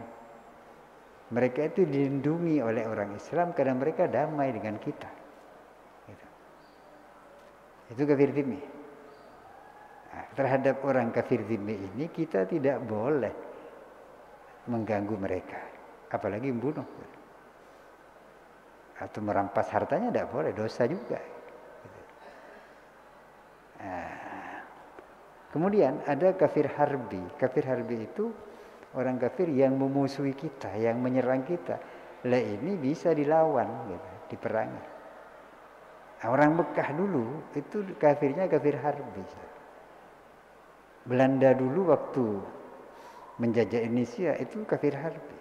mereka itu dilindungi oleh orang Islam karena mereka damai dengan kita. Itu kafir zimmi. Nah, terhadap orang kafir zimmi ini kita tidak boleh mengganggu mereka, apalagi membunuh atau merampas hartanya, tidak boleh, dosa juga. Nah, kemudian ada kafir harbi. Kafir harbi itu orang kafir yang memusuhi kita, yang menyerang kita. Lah ini bisa dilawan, gitu, diperangi. Orang Mekah dulu itu kafirnya kafir harbi. Belanda dulu waktu menjajah Indonesia itu kafir harbi.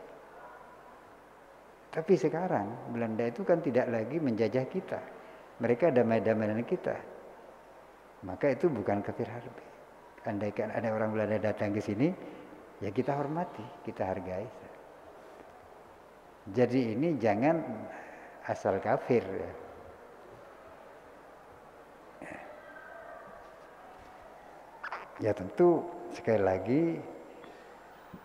Tapi sekarang Belanda itu kan tidak lagi menjajah kita. Mereka damai-damai dengan kita. Maka itu bukan kafir harbi. Andaikan ada orang Belanda datang ke sini, ya kita hormati, kita hargai. Jadi ini jangan asal kafir. Ya tentu sekali lagi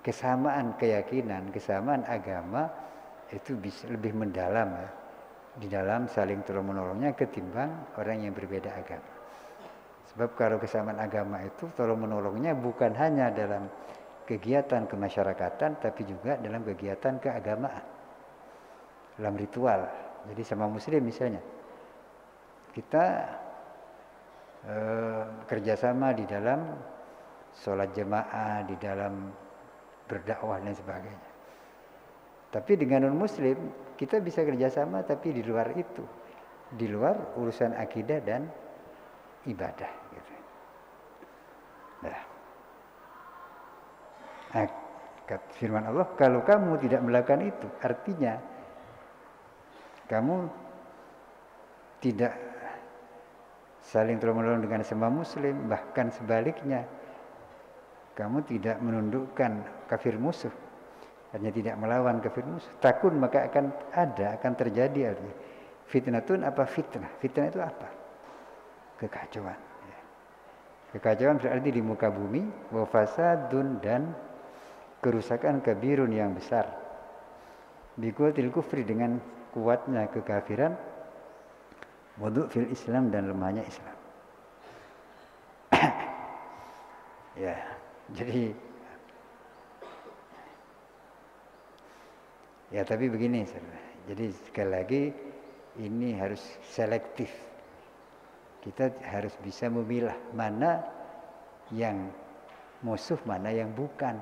kesamaan keyakinan, kesamaan agama itu bisa lebih mendalam ya, di dalam saling tolong menolongnya ketimbang orang yang berbeda agama. Sebab kalau kesamaan agama itu tolong menolongnya bukan hanya dalam kegiatan kemasyarakatan, tapi juga dalam kegiatan keagamaan, dalam ritual. Jadi sama muslim misalnya, kita kerjasama di dalam sholat jemaah, di dalam berdakwah dan sebagainya. Tapi dengan non muslim kita bisa kerjasama, tapi di luar itu, di luar urusan akidah dan ibadah. Gitu. Nah, firman Allah, kalau kamu tidak melakukan itu, artinya kamu tidak saling tolong-menolong dengan semua muslim, bahkan sebaliknya kamu tidak menundukkan kafir musuh, hanya tidak melawan kafir musuh. Takun maka akan terjadi artinya. Fitnatun apa fitnah? Fitnah itu apa? Kekacauan. Kekacauan berarti di muka bumi, wa fasadun dan kerusakan kabirun yang besar. Biquwatil kufri dengan kuatnya kekafiran, wudu fil Islam dan lemahnya Islam. Ya, jadi ya tapi begini, jadi sekali lagi ini harus selektif. Kita harus bisa memilah mana yang musuh, mana yang bukan.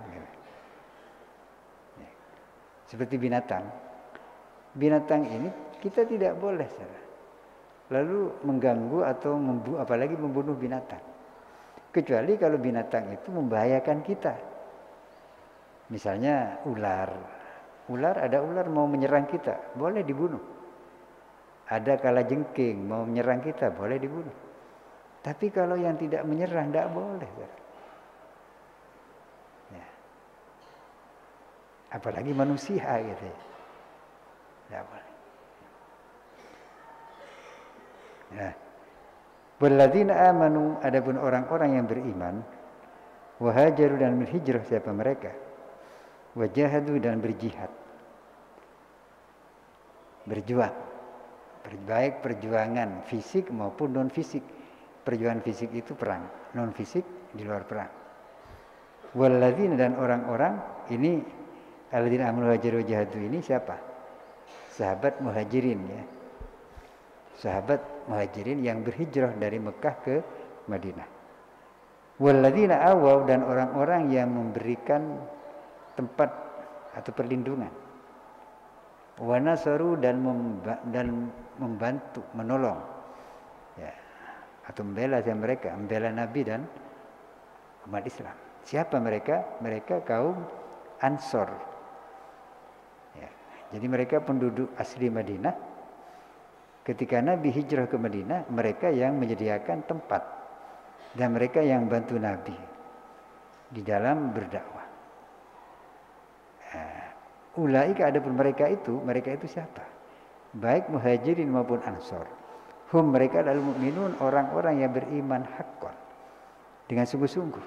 Seperti binatang. Binatang ini kita tidak boleh lalu mengganggu atau apalagi membunuh binatang. Kecuali kalau binatang itu membahayakan kita. Misalnya ular. Ada ular mau menyerang kita, boleh dibunuh. Ada kalajengking mau menyerang kita, boleh dibunuh. Tapi kalau yang tidak menyerang, tidak boleh. Ya. Apalagi manusia gitu ya. Tidak boleh. Ya. Walladzina amanu, adapun orang-orang yang beriman, wahajaru dan berhijrah siapa mereka, wajahadu dan berjihad, berjuang. Baik perjuangan fisik maupun non fisik. Perjuangan fisik itu perang, non fisik di luar perang. Walladzina dan orang-orang ini, alladzina amanu hajaru jahadu ini siapa? Sahabat muhajirin ya. Sahabat muhajirin yang berhijrah dari Mekah ke Madinah. Walladzina awaw dan orang-orang yang memberikan tempat atau perlindungan. Wa nasaru dan membantu, menolong, ya, atau membela mereka, membela Nabi dan umat Islam. Siapa mereka? Mereka kaum Ansor. Ya, jadi mereka penduduk asli Madinah. Ketika Nabi hijrah ke Madinah, mereka yang menyediakan tempat dan mereka yang bantu Nabi di dalam berdakwah. Ulaika adapun mereka itu siapa? Baik muhajirin maupun ansor. Hum mereka adalah mukminun, orang-orang yang beriman haqqan, dengan sungguh-sungguh.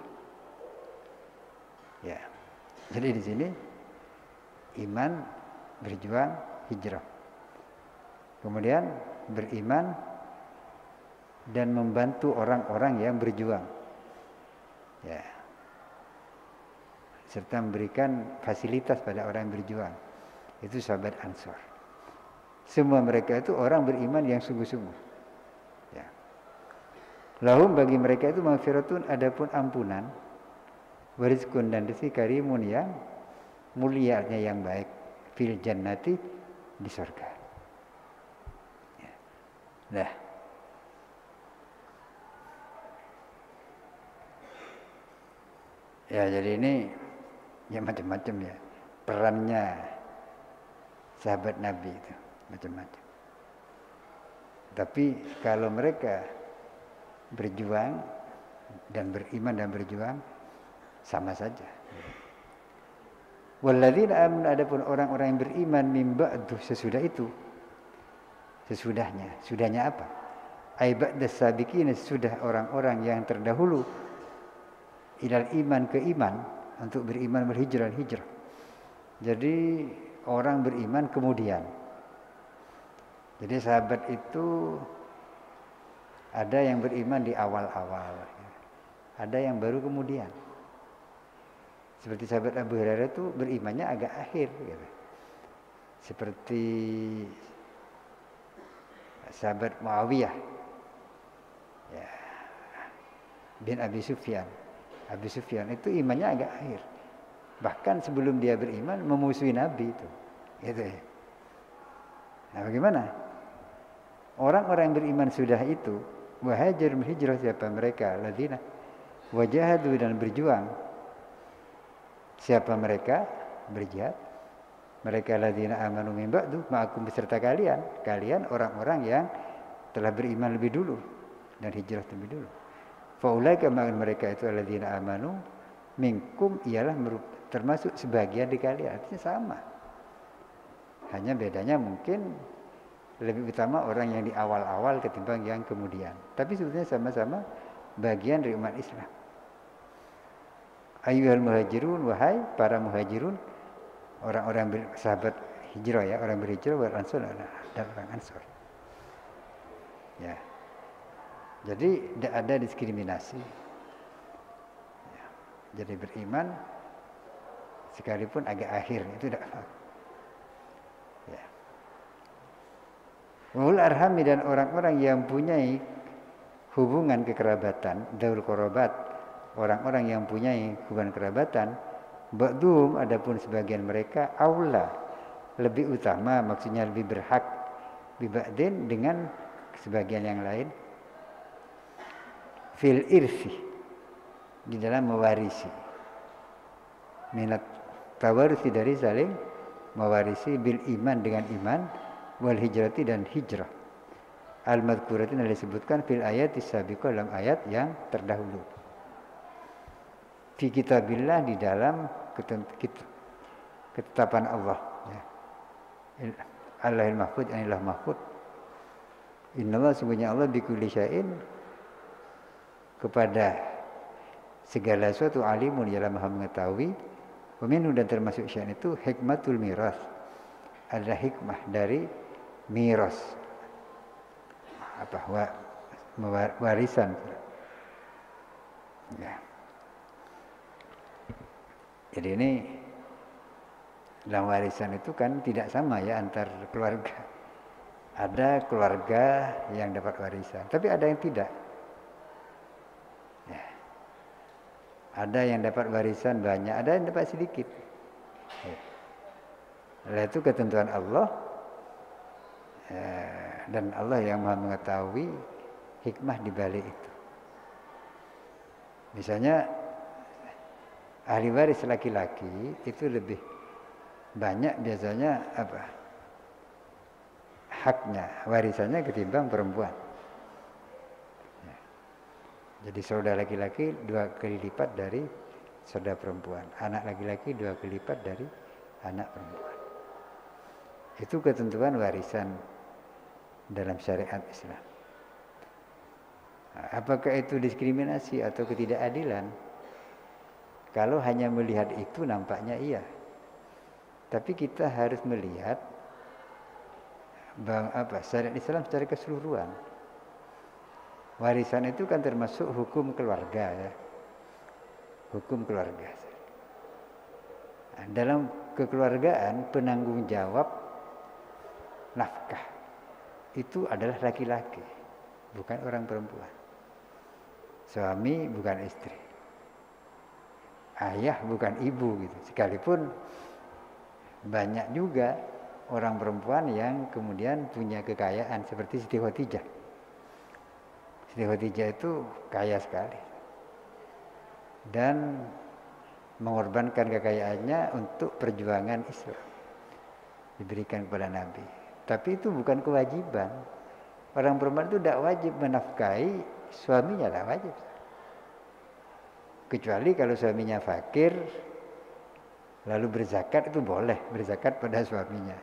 Ya. Jadi di sini iman, berjuang, hijrah. Kemudian beriman dan membantu orang-orang yang berjuang. Ya. Serta memberikan fasilitas pada orang yang berjuang. Itu sahabat Ansor. Semua mereka itu orang beriman yang sungguh-sungguh. Ya. Lahum bagi mereka itu maghfiratun, adapun ampunan, warizkun dan rezeki karimun yang mulia, yang baik, fil jannati di surga. Ya. Nah. Ya, jadi ini ya macam-macam ya perannya sahabat Nabi itu macam-macam. Tapi kalau mereka berjuang dan beriman dan berjuang sama saja. Walladzina amanu adapun orang-orang yang beriman min ba'du sesudah itu, sudahnya apa? Ai ba'da sabiqin, sudah orang-orang yang terdahulu ilal iman ke iman, untuk beriman berhijrah. Jadi orang beriman kemudian. Jadi sahabat itu ada yang beriman di awal-awal, ada yang baru kemudian. Seperti sahabat Abu Hurairah itu berimannya agak akhir, gitu. Seperti sahabat Muawiyah, ya, bin Abi Sufyan. Abi Sufyan itu imannya agak akhir. Bahkan sebelum dia beriman memusuhi Nabi itu. Gitu ya. Nah, bagaimana? Orang-orang yang beriman sudah itu, wahajar berhijrah siapa mereka? Ladzina wajahadu dan berjuang. Siapa mereka? Berjihad. Mereka ladzina amanu min ba'du ma'akum beserta kalian orang-orang yang telah beriman lebih dulu dan hijrah lebih dulu. Faulaika ma'an mereka itu alladzina amanu minkum ialah termasuk sebagian di kalian, artinya sama. Hanya bedanya mungkin lebih utama orang yang di awal-awal ketimbang yang kemudian. Tapi sebetulnya sama-sama bagian dari umat Islam. Ayyuhal muhajirun, wahai para muhajirun, orang-orang sahabat hijrah ya, orang berhijrah, wal ansor dan orang ansor. Ya. Jadi tidak ada diskriminasi. Ya. Jadi beriman sekalipun agak akhir itu tidak apa. Ya. Wal arhami dan orang-orang yang punya hubungan kekerabatan, daul qarabat, orang-orang yang punya hubungan kerabatan, ba'dhum adapun sebagian mereka aula lebih utama, maksudnya lebih berhak biba'din dengan sebagian yang lain fil irsi di dalam mewarisi minat tawarusi dari saling mewarisi bil iman dengan iman wal hijrati dan hijrah al madhkuratin yang disebutkan fil ayat sabiqah dalam ayat yang terdahulu fi kitabillah di dalam ketetapan Allah ya. Allahil mahfud anilah mahfud innallaha sungguhnya Allah bikulli syai'in kepada segala sesuatu alimun ialah maha mengetahui wa minhu dan termasuk syai'in itu hikmatul miras adalah hikmah dari miras warisan ya. Jadi ini dalam warisan itu kan tidak sama ya antar keluarga. Ada keluarga yang dapat warisan, tapi ada yang tidak. Ya. Ada yang dapat warisan banyak, ada yang dapat sedikit. Ya. Oleh itu ketentuan Allah dan Allah yang maha mengetahui hikmah di balik itu. Misalnya ahli waris laki-laki itu lebih banyak biasanya haknya warisannya ketimbang perempuan. Ya. Jadi saudara laki-laki 2 kali lipat dari saudara perempuan, anak laki-laki 2 kali lipat dari anak perempuan. Itu ketentuan warisan dalam syariat Islam. Apakah itu diskriminasi atau ketidakadilan? Kalau hanya melihat itu nampaknya iya. Tapi kita harus melihat syariat Islam secara keseluruhan. Warisan itu kan termasuk hukum keluarga ya. Hukum keluarga. Dalam kekeluargaan penanggung jawab nafkah itu adalah laki-laki, bukan orang perempuan. Suami bukan istri. Ayah bukan ibu gitu. Sekalipun banyak juga orang perempuan yang kemudian punya kekayaan seperti Siti Khadijah. Siti Khadijah itu kaya sekali. Dan mengorbankan kekayaannya untuk perjuangan Islam. Diberikan kepada Nabi. Tapi itu bukan kewajiban. Orang perempuan itu tidak wajib menafkahi suaminya, tidak wajib. Kecuali kalau suaminya fakir, lalu berzakat itu boleh, berzakat pada suaminya.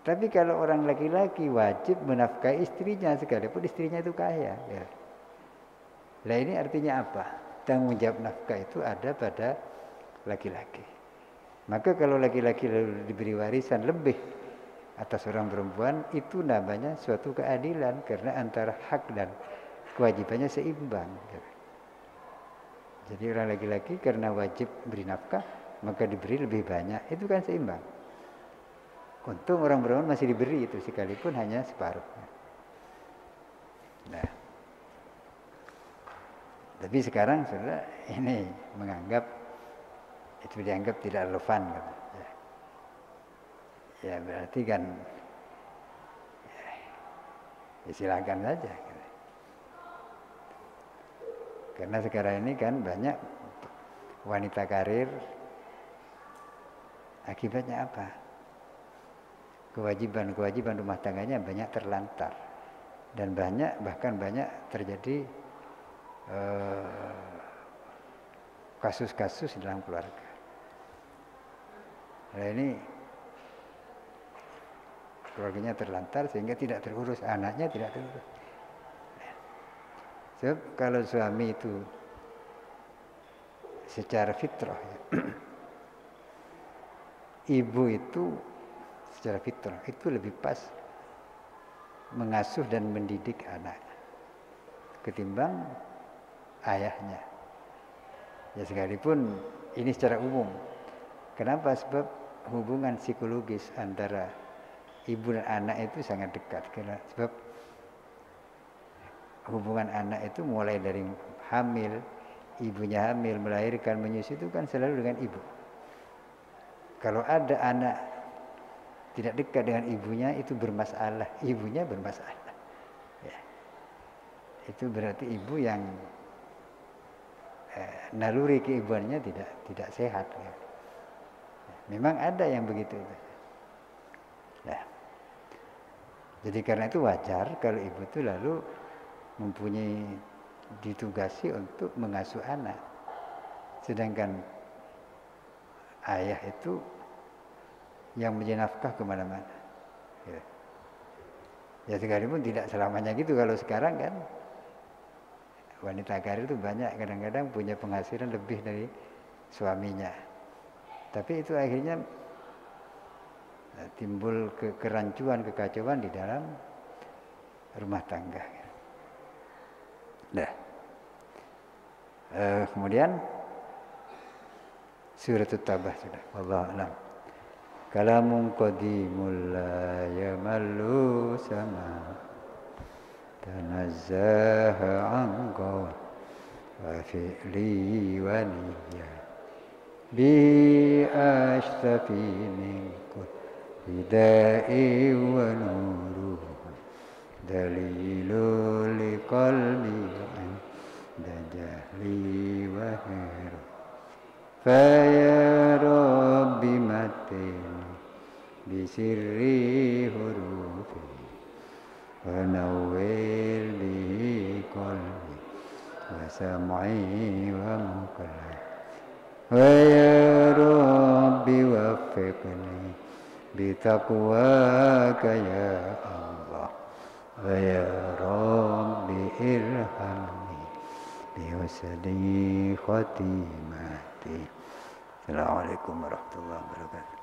Tapi kalau orang laki-laki wajib menafkahi istrinya, sekalipun istrinya itu kaya. Ya. Nah ini artinya apa? Tanggung jawab nafkah itu ada pada laki-laki. Maka kalau laki-laki lalu diberi warisan lebih atas orang perempuan, itu namanya suatu keadilan karena antara hak dan kewajibannya seimbang. Jadi orang laki-laki karena wajib beri nafkah, maka diberi lebih banyak. Itu kan seimbang. Untung orang perempuan masih diberi itu sekalipun hanya separuh. Nah, tapi sekarang sudah ini menganggap itu dianggap tidak relevan. Ya berarti kan ya silakan saja. Karena sekarang ini kan banyak wanita karir, akibatnya apa? kewajiban rumah tangganya banyak terlantar dan bahkan banyak terjadi kasus-kasus dalam keluarga. Nah, ini keluarganya terlantar sehingga tidak terurus, anaknya tidak terurus. Sebab kalau suami itu secara fitrah ya, ibu itu secara fitrah itu lebih pas mengasuh dan mendidik anak ketimbang ayahnya. Ya sekalipun ini secara umum. Kenapa? Sebab hubungan psikologis antara ibu dan anak itu sangat dekat. Sebab hubungan anak itu mulai dari hamil, ibunya hamil, melahirkan, menyusui itu kan selalu dengan ibu. Kalau ada anak tidak dekat dengan ibunya itu bermasalah, ibunya bermasalah. Ya. Itu berarti ibu yang naluri keibuannya tidak sehat. Ya. Memang ada yang begitu. Ya. Jadi karena itu wajar kalau ibu itu lalu mempunyai ditugasi untuk mengasuh anak. Sedangkan ayah itu yang menjadi nafkah kemana-mana. Ya sekalipun tidak selamanya gitu. Kalau sekarang kan wanita karir itu banyak kadang-kadang punya penghasilan lebih dari suaminya. Tapi itu akhirnya timbul kerancuan, kekacauan di dalam rumah tangga. Nah, kemudian surat At-Taubah sudah. Wallahu a'lam. Kalamun qadimul la yamallu sama tanazzaha an qawl wa fi'li wa niyyah bi ashtafi min kulli da'i wa nuru dalilul liqalbi inda jahli wa hira fa rabbi matin bisirri hurufi wa nawwir bihi qalbi wa sam'i wa mukallam wa ya rabbi waffiqni bitaqwaka ya Allah wa ya rabbi irhamni bihusni khatimati. Assalamualaikum warahmatullahi wabarakatuh.